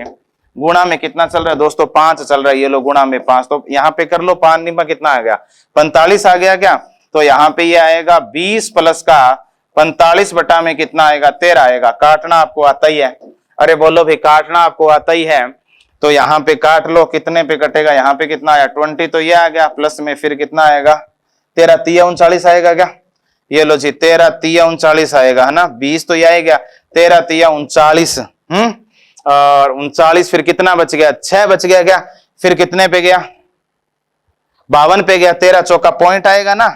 गुणा में कितना चल रहा है दोस्तों, 5 चल रहा है। ये लो गुणा में 5, तो यहाँ पे कर लो, 5 में कितना आ गया, 45 आ गया क्या। तो यहाँ पे ये आएगा 20 प्लस का 45 बटा में कितना आएगा, 13 आएगा। काटना आपको आता ही है, अरे बोलो भाई काटना आपको आता ही है। तो यहाँ पे काट लो, कितने पे कटेगा, यहाँ पे कितना आया, 20, तो ये आ गया। प्लस में फिर कितना आएगा, 13 3 39 आएगा क्या। ये लो जी 13 3 39 आएगा, है ना। 20 तो ये आएगा, 13 3 39, और 39, फिर कितना बच गया, 6 बच गया क्या। फिर कितने पे गया, 52 पे गया। 13 चौका पॉइंट आएगा ना,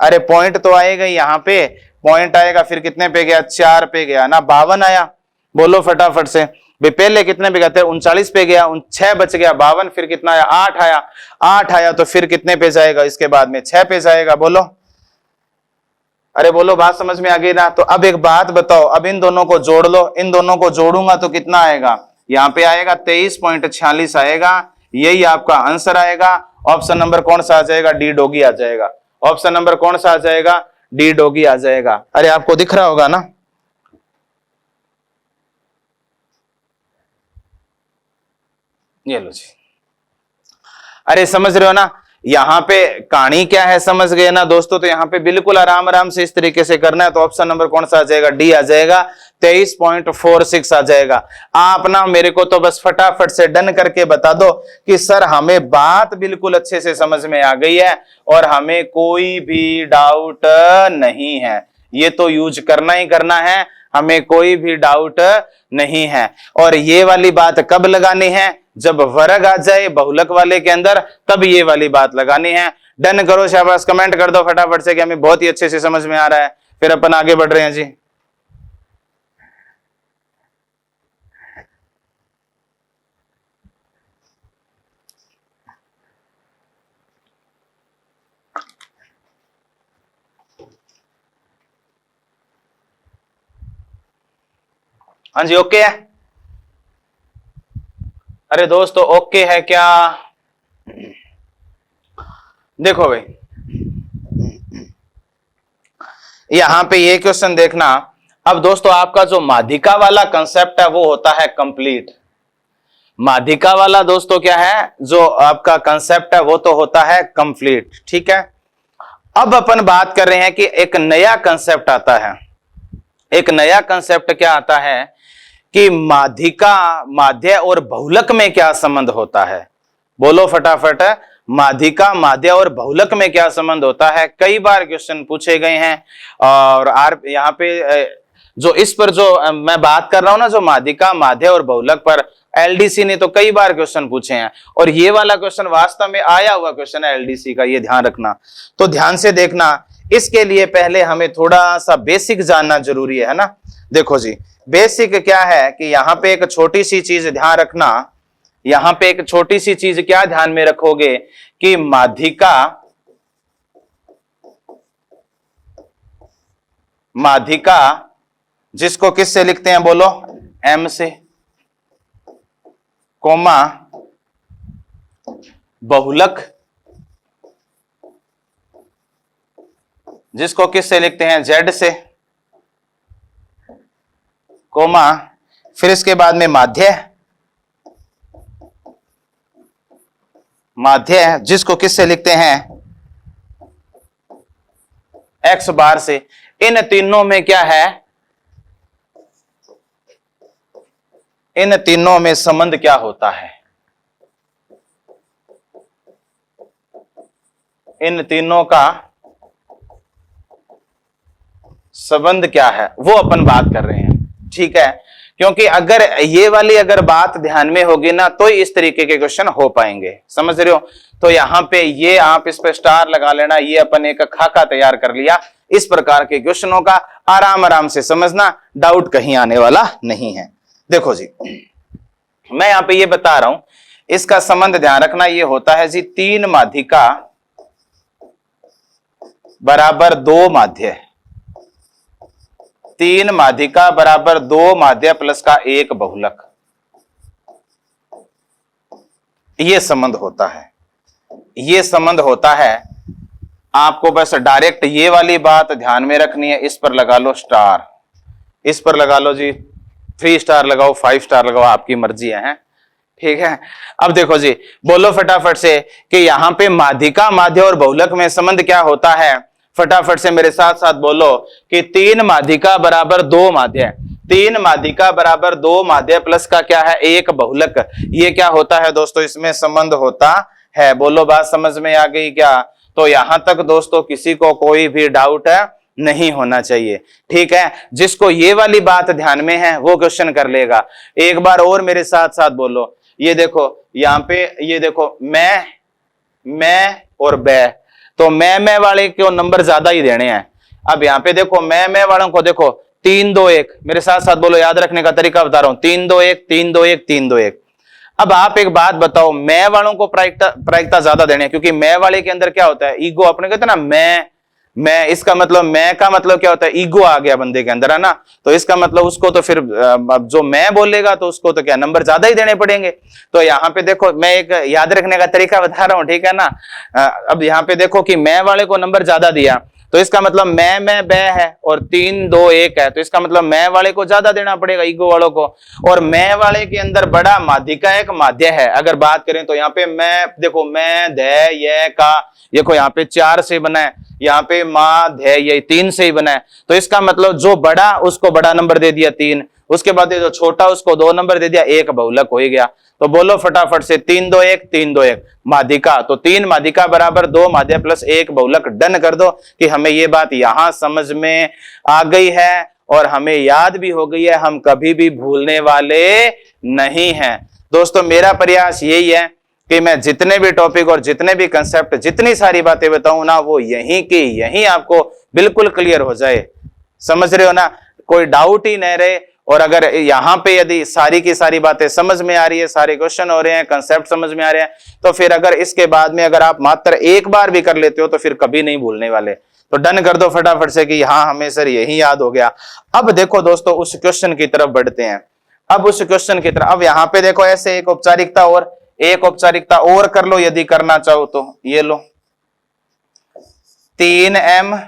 अरे पॉइंट तो आएगा यहाँ पे, पॉइंट आएगा। फिर कितने पे गया, 4 पे गया ना, 52 आया। बोलो फटाफट से भाई, पहले कितने पे गया, 39 पे गया, 6 बच गया, 52, फिर कितना आया, 8 आया। 8 आया तो फिर कितने पे जाएगा, इसके बाद में 6 पे जाएगा। बोलो, अरे बोलो, बात समझ में आ गई ना। तो अब एक बात बताओ, अब इन दोनों को जोड़ लो, इन दोनों को जोड़ूंगा तो कितना आएगा, यहाँ पे आएगा 23.46 आएगा। यही आपका आंसर आएगा। ऑप्शन नंबर कौन सा आ जाएगा, डी डोगी आ जाएगा। ऑप्शन नंबर कौन सा आ जाएगा, डी डोगी आ जाएगा। अरे आपको दिख रहा होगा ना, ये लो जी, अरे समझ रहे हो ना। यहाँ पे कहानी क्या है समझ गए ना दोस्तों। तो यहाँ पे बिल्कुल आराम आराम से इस तरीके से करना है। तो ऑप्शन नंबर कौन सा आ जाएगा, डी आ जाएगा, 23.46 आ जाएगा। आप ना मेरे को तो बस फटाफट से डन करके बता दो कि सर हमें बात बिल्कुल अच्छे से समझ में आ गई है और हमें कोई भी डाउट नहीं है। ये तो यूज करना ही करना है, हमें कोई भी डाउट नहीं है। और ये वाली बात कब लगानी है, जब वर्ग आ जाए बहुलक वाले के अंदर, तब ये वाली बात लगानी है। डन करो, शाबाश, कमेंट कर दो फटाफट से कि हमें बहुत ही अच्छे से समझ में आ रहा है। फिर अपन आगे बढ़ रहे हैं जी। हाँ जी, ओके है। अरे दोस्तों ओके है क्या? देखो भाई, यहां पे ये क्वेश्चन देखना। अब दोस्तों आपका जो माध्यिका वाला कंसेप्ट है वो होता है कंप्लीट। माध्यिका वाला दोस्तों क्या है, जो आपका कंसेप्ट है वो तो होता है कंप्लीट, ठीक है। अब अपन बात कर रहे हैं कि एक नया कंसेप्ट आता है। एक नया कंसेप्ट क्या आता है कि माध्यिका, माध्य और बहुलक में क्या संबंध होता है। बोलो फटाफट, माध्यिका, माध्य और बहुलक में क्या संबंध होता है। कई बार क्वेश्चन पूछे गए हैं और यहाँ पे जो इस पर जो मैं बात कर रहा हूं ना, जो माध्यिका, माध्य और बहुलक पर एलडीसी ने तो कई बार क्वेश्चन पूछे हैं और ये वाला क्वेश्चन वास्तव में आया हुआ क्वेश्चन है एलडीसी का, ये ध्यान रखना। तो ध्यान से देखना, इसके लिए पहले हमें थोड़ा सा बेसिक जानना जरूरी है ना। देखो जी, बेसिक क्या है कि यहाँ पे एक छोटी सी चीज ध्यान रखना। यहां पे एक छोटी सी चीज क्या ध्यान में रखोगे कि माध्यिका, माध्यिका जिसको किससे लिखते हैं बोलो, एम से, कोमा बहुलक जिसको किससे लिखते हैं, जेड से, कोमा फिर इसके बाद में माध्य, माध्य जिसको किससे लिखते हैं, एक्स बार से। इन तीनों में क्या है, इन तीनों में संबंध क्या होता है, इन तीनों का संबंध क्या है वो अपन बात कर रहे हैं, ठीक है। क्योंकि अगर ये वाली अगर बात ध्यान में होगी ना तो इस तरीके के क्वेश्चन हो पाएंगे, समझ रहे हो। तो यहां पे ये आप इस पे स्टार लगा लेना, ये अपन एक खाका तैयार कर लिया। इस प्रकार के क्वेश्चनों का आराम आराम से समझना, डाउट कहीं आने वाला नहीं है। देखो जी, मैं यहां पे ये बता रहा हूं, इसका संबंध ध्यान रखना। ये होता है जी 3 माध्यिका बराबर 2 माध्य, 3 माध्यिका बराबर 2 माध्य प्लस का 1 बहुलक, ये संबंध होता है। ये संबंध होता है, आपको बस डायरेक्ट ये वाली बात ध्यान में रखनी है। इस पर लगा लो स्टार, इस पर लगा लो जी 3 स्टार लगाओ, 5 स्टार लगाओ, आपकी मर्जी है, ठीक है। अब देखो जी, बोलो फटाफट से कि यहां पे माध्यिका, माध्य और बहुलक में संबंध क्या होता है। फटाफट से मेरे साथ साथ बोलो कि 3 माध्यिका बराबर 2 माध्य, 3 माध्यिका बराबर 2 माध्य प्लस का क्या है, 1 बहुलक। ये क्या होता है दोस्तों, इसमें संबंध होता है। बोलो बात समझ में आ गई क्या? तो यहां तक दोस्तों किसी को कोई भी डाउट नहीं होना चाहिए, ठीक है। जिसको ये वाली बात ध्यान में है वो क्वेश्चन कर लेगा। एक बार और मेरे साथ साथ बोलो, ये देखो यहाँ पे, ये देखो मैं और बै, तो मैं वाले को नंबर ज्यादा ही देने हैं। अब यहाँ पे देखो मैं वालों को देखो 3 2 1, मेरे साथ साथ बोलो, याद रखने का तरीका बता रहा हूं, 3 2 1 3 2 1 3 2 1। अब आप एक बात बताओ, मैं वालों को प्रायिकता ज्यादा देने हैं, क्योंकि मैं वाले के अंदर क्या होता है, ईगो। अपने कहते हैं ना मैं, इसका मतलब मैं का मतलब क्या होता है, ईगो आ गया बंदे के अंदर, है ना। तो इसका मतलब उसको तो फिर जो मैं बोलेगा तो उसको तो क्या नंबर ज्यादा ही देने पड़ेंगे। तो यहाँ पे देखो, मैं एक याद रखने का तरीका बता रहा हूँ, ठीक है ना। अब यहाँ पे देखो कि मैं वाले को नंबर ज्यादा दिया तो इसका मतलब मैं बै है और 3 2 1 है, तो इसका मतलब मैं वाले को ज्यादा देना पड़ेगा ईगो वालों को, और मैं वाले के अंदर बड़ा माध्यिका एक माध्य है। अगर बात करें तो यहाँ पे मैं देखो मैं ध ये का देखो यहाँ पे 4 से बना है, यहाँ पे माँ ध ये 3 से ही बना है, तो इसका मतलब जो बड़ा उसको बड़ा नंबर दे दिया 3, उसके बाद जो छोटा उसको 2 नंबर दे दिया, 1 बहुलक हो ही गया। तो बोलो फटाफट से 3 2 1 3 2 1 माध्यिका, तो 3 माध्यिका बराबर 2 माध्य प्लस 1 बहुलक। डन कर दो कि हमें ये बात यहां समझ में आ गई है और हमें याद भी हो गई है, हम कभी भी भूलने वाले नहीं हैं। दोस्तों मेरा प्रयास यही है कि मैं जितने भी टॉपिक और जितने भी कंसेप्ट जितनी सारी बातें बताऊं ना वो यहीं की यहीं आपको बिल्कुल क्लियर हो जाए, समझ रहे हो ना, कोई डाउट ही नहीं रहे। और अगर यहाँ पे यदि सारी की सारी बातें समझ में आ रही है, सारे क्वेश्चन हो रहे हैं, कंसेप्ट समझ में आ रहे हैं, तो फिर अगर इसके बाद में अगर आप मात्र एक बार भी कर लेते हो तो फिर कभी नहीं भूलने वाले। तो डन कर दो फटाफट से कि हाँ हमें सर यही याद हो गया। अब देखो दोस्तों उस क्वेश्चन की तरफ बढ़ते हैं। अब उस क्वेश्चन की तरफ, अब यहाँ पे देखो ऐसे एक औपचारिकता और कर लो यदि करना चाहो तो, ये लो 3m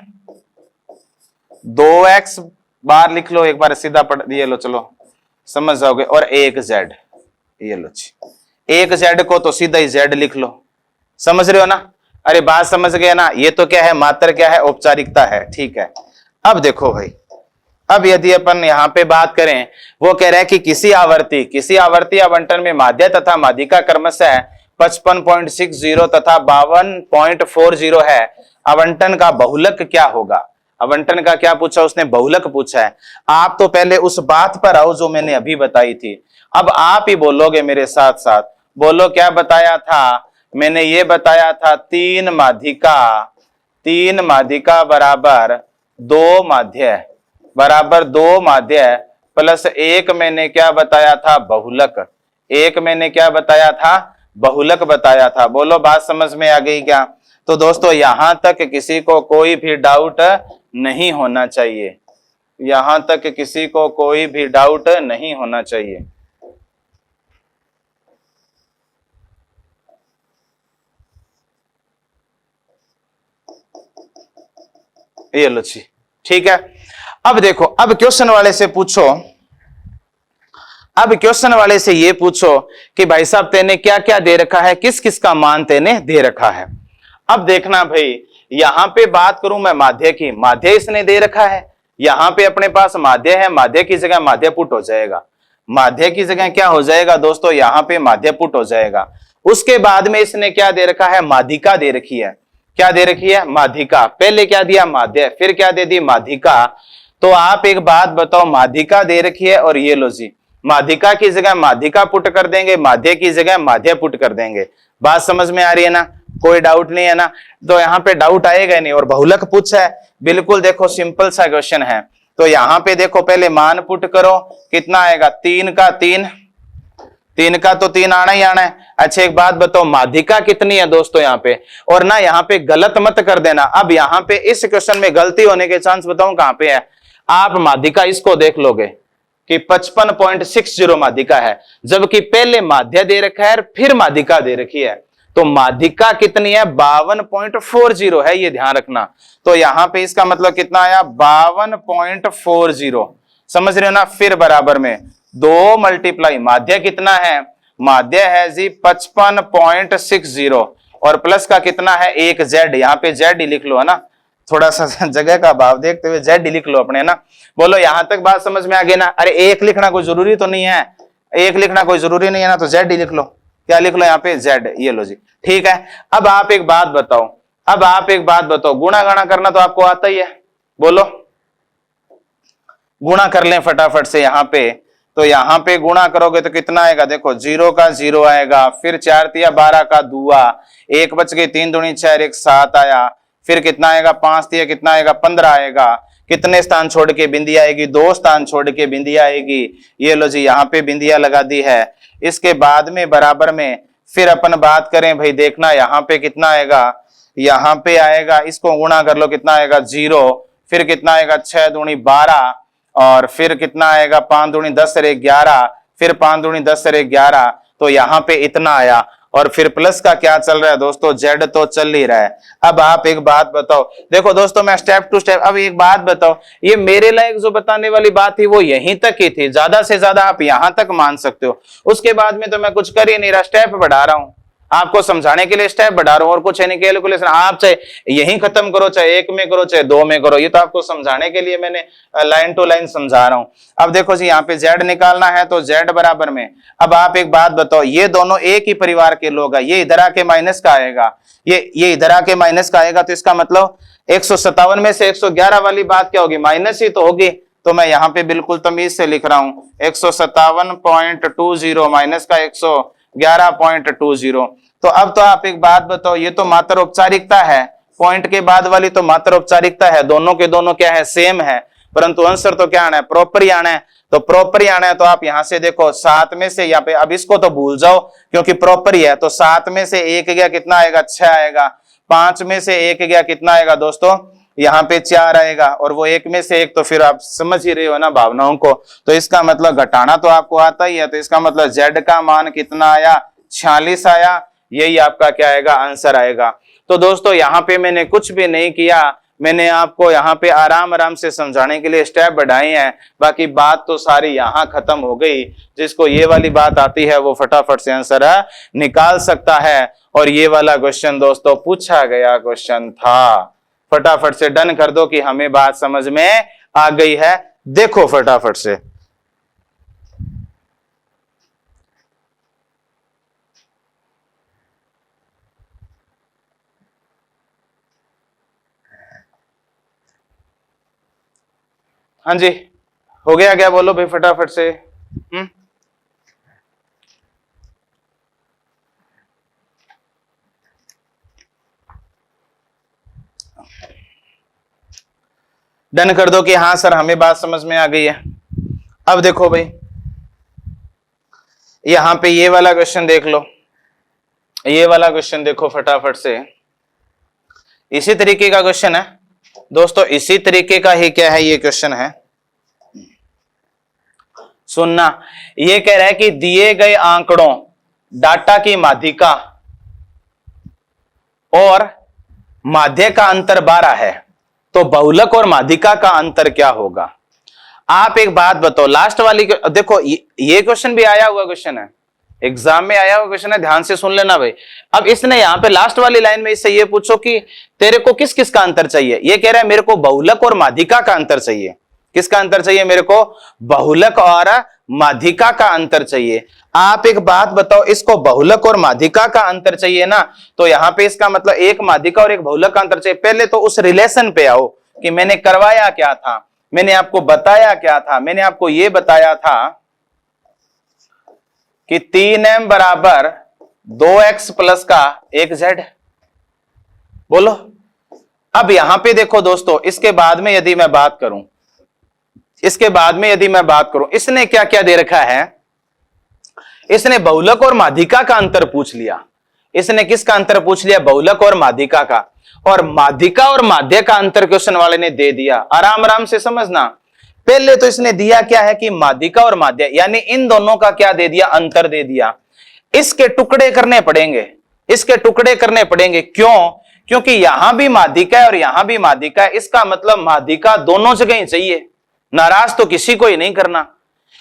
2x बार लिख लो, एक बार सीधा पढ़ ये लो, चलो समझ जाओगे, और 1z, ये लो जी 1z को तो सीधा ही z लिख लो, समझ रहे हो ना। अरे बात समझ गए ना, ये तो क्या है मात्र क्या है औपचारिकता है, ठीक है। अब देखो भाई, अब यदि अपन यहाँ पे बात करें, वो कह रहा है कि किसी आवर्ती आवंटन में माध्य तथा माध्यिका क्रमशः 55.60 तथा 52.40 है, आवंटन का बहुलक क्या होगा। आवंटन का क्या पूछा उसने, बहुलक पूछा है। आप तो पहले उस बात पर आओ जो मैंने अभी बताई थी, अब आप ही बोलोगे मेरे साथ साथ, बोलो क्या बताया था मैंने, ये बताया था 3 माध्यिका बराबर 2 माध्य प्लस 1 मैंने क्या बताया था बहुलक, 1 मैंने क्या बताया था बहुलक बताया था। बोलो बात समझ में आ गई क्या। तो दोस्तों यहां तक किसी को कोई भी डाउट नहीं होना चाहिए, यहां तक किसी को कोई भी डाउट नहीं होना चाहिए। ये लो जी, ठीक है। अब देखो, अब क्वेश्चन वाले से पूछो, अब क्वेश्चन वाले से ये पूछो कि भाई साहब तेने क्या क्या दे रखा है, किस किस का मान तेने दे रखा है। अब देखना भाई, यहां पे बात करूं मैं माध्य की, माध्य इसने दे रखा है, यहां पे अपने पास माध्य है, माध्य की जगह माध्य पुट हो जाएगा, माध्य की जगह क्या हो जाएगा दोस्तों, यहां पे माध्य पुट हो जाएगा। उसके बाद में इसने क्या दे रखा है, माध्यिका दे रखी है, क्या दे रखी है माध्यिका, पहले क्या दिया माध्य, फिर क्या दे दी माध्यिका। तो आप एक बात बताओ, माध्यिका दे रखी है और ये लो जी, माध्यिका की जगह माध्यिका पुट कर देंगे, माध्य की जगह माध्य पुट कर देंगे। बात समझ में आ रही है ना, कोई डाउट नहीं है ना। तो यहाँ पे डाउट आएगा नहीं। और बहुलक पूछा है, बिल्कुल देखो सिंपल सा क्वेश्चन है। तो यहाँ पे देखो पहले मान पुट करो, कितना आएगा 3 का 3, 3 का तो 3 आना ही आना है। अच्छा एक बात बताओ, माध्यिका कितनी है दोस्तों यहाँ पे, और ना यहाँ पे गलत मत कर देना। अब यहाँ पे इस क्वेश्चन में गलती होने के चांस बताऊं कहां पे है, आप माध्यिका इसको देख लोगे कि 55.60 माध्यिका है, जबकि पहले माध्य दे रखा है फिर माध्यिका दे रखी है। तो माध्यिका कितनी है 52.40 है, ये ध्यान रखना। तो यहां पे इसका मतलब कितना आया 52.40, समझ रहे हो ना। फिर बराबर में 2 मल्टीप्लाई माध्य कितना है, माध्य है जी 55.60 और प्लस का कितना है 1 z, यहाँ पे z ही लिख लो है ना, थोड़ा सा जगह का भाव देखते हुए z ही लिख लो अपने ना। बोलो यहां तक बात समझ में आ गई ना। अरे 1 लिखना कोई जरूरी तो नहीं है, 1 लिखना कोई जरूरी नहीं है ना, तो z ही लिख लो। क्या लिख लो यहाँ पे z, ये लो जी, ठीक है। अब आप एक बात बताओ, गुणा गाना करना तो आपको आता ही है, बोलो गुणा कर लें फटाफट से यहाँ पे। तो यहाँ पे गुणा करोगे तो कितना आएगा, देखो 0 का 0 आएगा, फिर 4 तिया 12 का दुआ, 1 बच गई, 3 दूनी 4, 1 7 आया, फिर कितना आएगा 5 तिया कितना आएगा 15 आएगा। कितने स्थान छोड़ के बिंदिया आएगी, 2 स्थान छोड़ के बिंदिया आएगी। ये लो जी यहाँ पे बिंदिया लगा दी है। इसके बाद में बराबर में फिर अपन बात करें भाई, देखना यहाँ पे कितना आएगा, यहाँ पे आएगा, इसको गुणा कर लो कितना आएगा 0, फिर कितना आएगा 6 दूनी 12 और फिर कितना आएगा 5 दूनी 10 रे 11, फिर 5 दूनी 10 रे 11, तो यहाँ पे इतना आया। और फिर प्लस का क्या चल रहा है दोस्तों, जेड तो चल ही रहा है। अब आप एक बात बताओ, देखो दोस्तों मैं स्टेप टू स्टेप, अब एक बात बताओ, ये मेरे लायक जो बताने वाली बात थी वो यहीं तक ही थी, ज्यादा से ज्यादा आप यहां तक मान सकते हो, उसके बाद में तो मैं कुछ कर ही नहीं रहा, स्टेप बढ़ा रहा हूं आपको समझाने के लिए, स्टेप बढ़ा रहा हूं और कुछ है नहीं। कैलकुलेशन आप चाहे यहीं खत्म करो, चाहे एक में करो, चाहे दो में करो, ये तो आपको समझाने के लिए मैंने लाइन टू लाइन समझा रहा हूं। अब देखो जी यहाँ पे जेड निकालना है तो जेड बराबर में, अब आप एक बात बताओ, ये दोनों एक ही परिवार के लोग हैं, ये इधर आके माइनस का आएगा, ये इधर आके माइनस का आएगा, तो इसका मतलब 157 में से 111 वाली बात क्या होगी, माइनस ही तो होगी। तो मैं यहाँ पे बिल्कुल तमीज से लिख रहा हूं 157.20 माइनस का 111.20। तो अब तो आप एक बात बताओ, ये तो मात्र औपचारिकता है, पॉइंट के बाद वाली तो मात्र औपचारिकता है, दोनों के दोनों क्या है, सेम है, परंतु आंसर तो क्या आना है, प्रॉपर ही आना है। तो प्रॉपर ही आना है तो आप यहां से देखो 7 में से यहाँ पे, अब इसको तो भूल जाओ क्योंकि प्रॉपर ही है, तो 7 में से 1 गया कितना आएगा, 6 आएगा, 5 में से 1 गया कितना आएगा दोस्तों, यहाँ पे 4 आएगा, और वो 1 में से 1 तो फिर आप समझ ही रहे हो ना भावनाओं को, तो इसका मतलब घटाना तो आपको आता ही है, तो इसका मतलब जेड का मान कितना आया, 46 आया, यही आपका क्या आएगा, आंसर आएगा। तो दोस्तों यहाँ पे मैंने कुछ भी नहीं किया, मैंने आपको यहाँ पे आराम आराम से समझाने के लिए स्टेप बढ़ाए हैं, बाकी बात तो सारी यहाँ खत्म हो गई। जिसको ये वाली बात आती है वो फटाफट से आंसर निकाल सकता है, और ये वाला क्वेश्चन दोस्तों पूछा गया क्वेश्चन था। फटाफट से डन कर दो कि हमें बात समझ में आ गई है, देखो फटाफट से। हाँ जी, हो गया क्या, बोलो भाई फटाफट से। डन कर दो कि हाँ सर हमें बात समझ में आ गई है। अब देखो भाई यहां पे ये वाला क्वेश्चन देख लो, ये वाला क्वेश्चन देखो फटाफट से, इसी तरीके का क्वेश्चन है दोस्तों, इसी तरीके का ही क्या है ये क्वेश्चन है, सुनना। ये कह रहा है कि दिए गए आंकड़ों डाटा की माध्यिका और माध्य का अंतर 12 है, तो बहुलक और माध्यिका का अंतर क्या होगा। आप एक बात बताओ, लास्ट वाली देखो ये क्वेश्चन भी आया हुआ क्वेश्चन है, एग्जाम में आया हुआ क्वेश्चन है, ध्यान से सुन लेना भाई। अब इसने यहां पे लास्ट वाली लाइन में इससे ये पूछो कि तेरे को किस किस का अंतर चाहिए, ये कह रहा है मेरे को बहुलक और माध्यिका का अंतर चाहिए। किसका अंतर चाहिए, मेरे को बहुलक और माध्यिका का अंतर चाहिए। आप एक बात बताओ, इसको बहुलक और माध्यिका का अंतर चाहिए ना, तो यहां पे इसका मतलब एक माध्यिका और एक बहुलक का अंतर चाहिए। पहले तो उस रिलेशन पे आओ कि मैंने करवाया क्या था, मैंने आपको बताया क्या था। मैंने आपको यह बताया था कि 3m बराबर 2x प्लस का 1z। बोलो अब यहां पे देखो दोस्तों, इसके बाद में यदि मैं बात करूं, इसने क्या क्या दे रखा है, इसने बहुलक और माध्यिका का अंतर पूछ लिया। इसने किसका अंतर पूछ लिया, बहुलक और माध्यिका का, और माध्यिका और माध्य का अंतर क्वेश्चन वाले ने दे दिया। आराम आराम से समझना, पहले तो इसने दिया क्या है कि माध्यिका और माध्य, यानी इन दोनों का क्या दे दिया, अंतर दे दिया। इसके टुकड़े करने पड़ेंगे, इसके टुकड़े करने पड़ेंगे। क्यों, क्योंकि यहां भी माध्यिका है और यहां भी माध्यिका है, इसका मतलब माध्यिका दोनों जगह ही चाहिए, नाराज तो किसी को ही नहीं करना।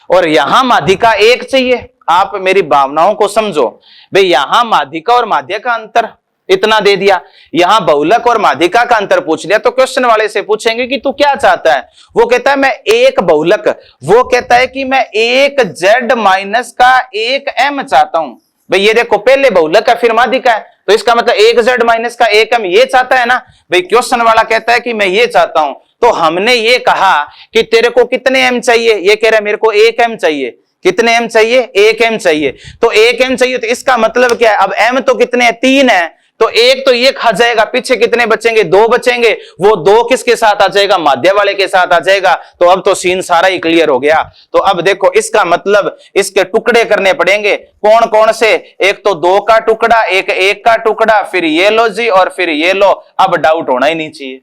और यहां माध्यिका एक चाहिए। आप मेरी भावनाओं को समझो भाई, यहां माध्यिका और माध्य का अंतर इतना दे दिया, यहां बहुलक और माध्यिका का अंतर पूछ लिया, तो क्वेश्चन वाले से पूछेंगे कि तू क्या चाहता है। वो कहता है मैं एक बहुलक, वो कहता है कि मैं एक z माइनस का एक m चाहता हूं। भाई ये देखो, पहले बहुलक है फिर माध्यिका है, तो इसका मतलब एक z माइनस का एक m ये चाहता है ना। भाई क्वेश्चन वाला कहता है कि मैं ये चाहता हूं, तो हमने ये कहा कि तेरे को कितने m चाहिए, ये कह रहा है मेरे को एक m चाहिए। कितने m चाहिए, एक m चाहिए। तो एक m चाहिए, तो इसका मतलब क्या है, अब m तो कितने हैं, 3 है, तो एक तो ये खा जाएगा, पीछे कितने बचेंगे, 2 बचेंगे। वो 2 किसके साथ आ जाएगा, माध्य वाले के साथ आ जाएगा। तो अब तो सीन सारा ही क्लियर हो गया। तो अब देखो, इसका मतलब इसके टुकड़े करने पड़ेंगे। कौन कौन से, एक तो 2 का टुकड़ा, एक 1 का टुकड़ा, फिर ये लो जी और फिर ये लो। अब डाउट होना ही नहीं चाहिए,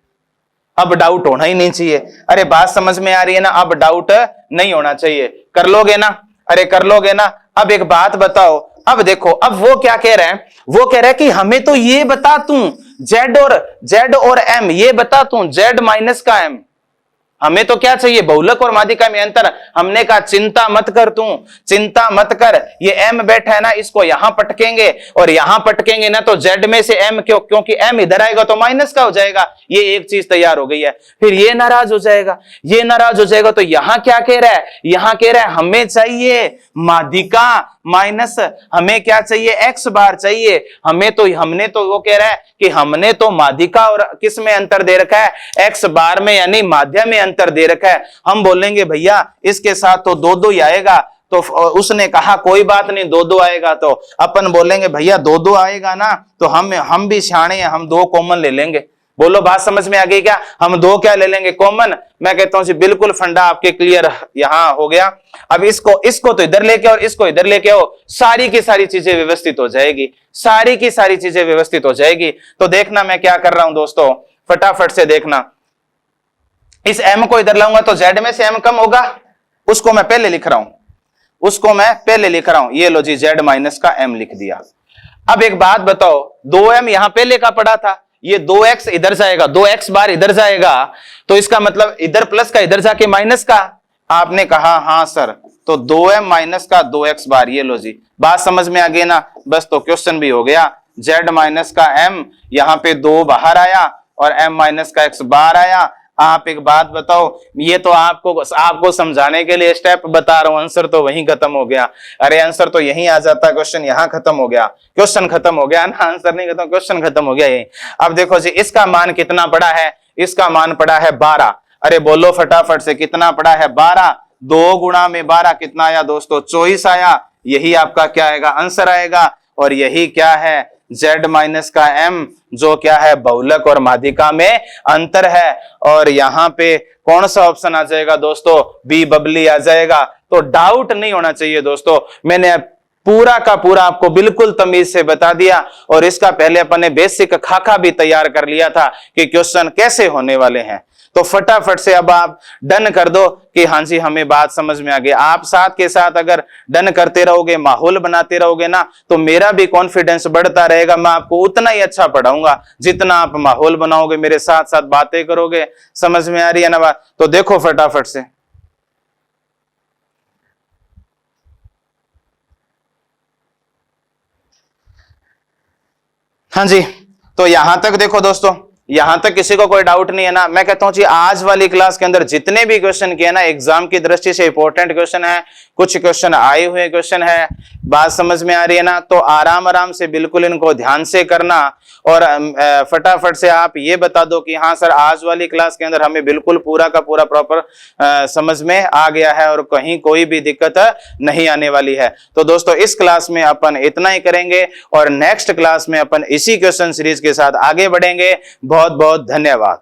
अब डाउट होना ही नहीं चाहिए। अरे बात समझ में आ रही है ना, अब डाउट नहीं होना चाहिए। कर लोगे ना, अरे कर लोगे ना। अब एक बात बताओ, अब देखो, अब वो क्या कह रहे हैं, वो कह रहे हैं कि हमें तो ये बता तू जेड और एम, ये बता तू जेड माइनस का एम, हमें तो क्या चाहिए, बहुलक और माध्यिका में अंतर। हमने कहा चिंता मत कर तू, चिंता मत कर, ये एम बैठा है ना, इसको यहां पटकेंगे और यहां पटकेंगे ना तो जेड में से एम, क्योंकि एम इधर आएगा तो माइनस का हो जाएगा, ये एक चीज तैयार हो गई है। फिर ये नाराज हो जाएगा, ये नाराज हो जाएगा, तो यहां क्या कह रहा है, यहां कह रहा है हमें चाहिए माध्यिका माइनस, हमें क्या चाहिए, एक्स बार चाहिए। हमने तो वो कह रहा है कि हमने तो माध्यिका और किस में अंतर दे रखा है, एक्स बार में, यानी माध्य में अंतर दे रखा है। हम बोलेंगे भैया इसके साथ तो 2-2 ही आएगा, तो उसने कहा कोई बात नहीं 2-2 आएगा, तो अपन बोलेंगे भैया 2-2 आएगा ना, तो हम भी सियाणे हैं, हम 2 कॉमन ले लेंगे। बोलो बात समझ में आ गई क्या, हम 2 क्या ले लेंगे कॉमन। मैं कहता हूं जी बिल्कुल फंडा आपके क्लियर यहां हो गया। अब इसको तो इधर लेके और इसको इधर लेके आओ, सारी की सारी चीजें व्यवस्थित हो जाएगी, सारी की सारी चीजें व्यवस्थित हो जाएगी। तो देखना मैं क्या कर रहा हूं दोस्तों, फटाफट से देखना, इस m को इधर लाऊंगा तो z में से m कम होगा, उसको मैं पहले लिख रहा हूं, उसको मैं पहले लिख रहा हूं, ये लो जी z माइनस का m लिख दिया। अब एक बात बताओ, 2m यहां पहले का पड़ा था, ये 2x इधर जाएगा, 2x बार इधर जाएगा, तो इसका मतलब इधर प्लस का इधर जाके माइनस का। आपने कहा हाँ सर, तो 2m माइनस का 2x बार, ये लो जी, बात समझ में आ गई ना, बस तो क्वेश्चन भी हो गया। z माइनस का m, यहां पे 2 बाहर आया और m माइनस का x बाहर आया। आप एक बात बताओ, ये तो आपको समझाने के लिए स्टेप बता रहा हूं, आंसर तो वहीं खत्म हो गया। अरे आंसर तो यहीं आ जाता, क्वेश्चन यहां खत्म हो गया, क्वेश्चन खत्म हो गया ना, आंसर नहीं खत्म, क्वेश्चन खत्म हो गया यही। अब देखो जी, इसका मान कितना पड़ा है, इसका मान पड़ा है 12। अरे बोलो फटाफट से, कितना पड़ा है, 12। 2 गुणा में 12 कितना आया दोस्तों, 24 आया। यही आपका क्या आएगा, आंसर आएगा। और यही क्या है, z माइनस का m, जो क्या है, बहुलक और माध्यिका में अंतर है। और यहां पे कौन सा ऑप्शन आ जाएगा दोस्तों, बी बबली आ जाएगा। तो डाउट नहीं होना चाहिए दोस्तों, मैंने पूरा का पूरा आपको बिल्कुल तमीज से बता दिया, और इसका पहले अपन ने बेसिक खाका भी तैयार कर लिया था कि क्वेश्चन कैसे होने वाले हैं। तो फटाफट से अब आप डन कर दो कि हाँ जी हमें बात समझ में आ गई। आप साथ के साथ अगर डन करते रहोगे, माहौल बनाते रहोगे ना, तो मेरा भी कॉन्फिडेंस बढ़ता रहेगा। मैं आपको उतना ही अच्छा पढ़ाऊंगा जितना आप माहौल बनाओगे, मेरे साथ साथ बातें करोगे। समझ में आ रही है ना बात? तो देखो फटाफट से, हाँ जी, तो यहां तक देखो दोस्तों, यहां तक किसी को कोई डाउट नहीं है ना? मैं कहता हूं जी आज वाली क्लास के अंदर जितने भी क्वेश्चन किए ना, एग्जाम की दृष्टि से इंपॉर्टेंट क्वेश्चन है, कुछ क्वेश्चन आए हुए क्वेश्चन है। बात समझ में आ रही है ना? तो आराम आराम से बिल्कुल इनको ध्यान से करना, और फटाफट से आप ये बता दो कि हाँ सर आज वाली क्लास के अंदर हमें बिल्कुल पूरा का पूरा प्रॉपर समझ में आ गया है और कहीं कोई भी दिक्कत नहीं आने वाली है। तो दोस्तों इस क्लास में अपन इतना ही करेंगे, और नेक्स्ट क्लास में अपन इसी क्वेश्चन सीरीज के साथ आगे बढ़ेंगे। बहुत बहुत धन्यवाद।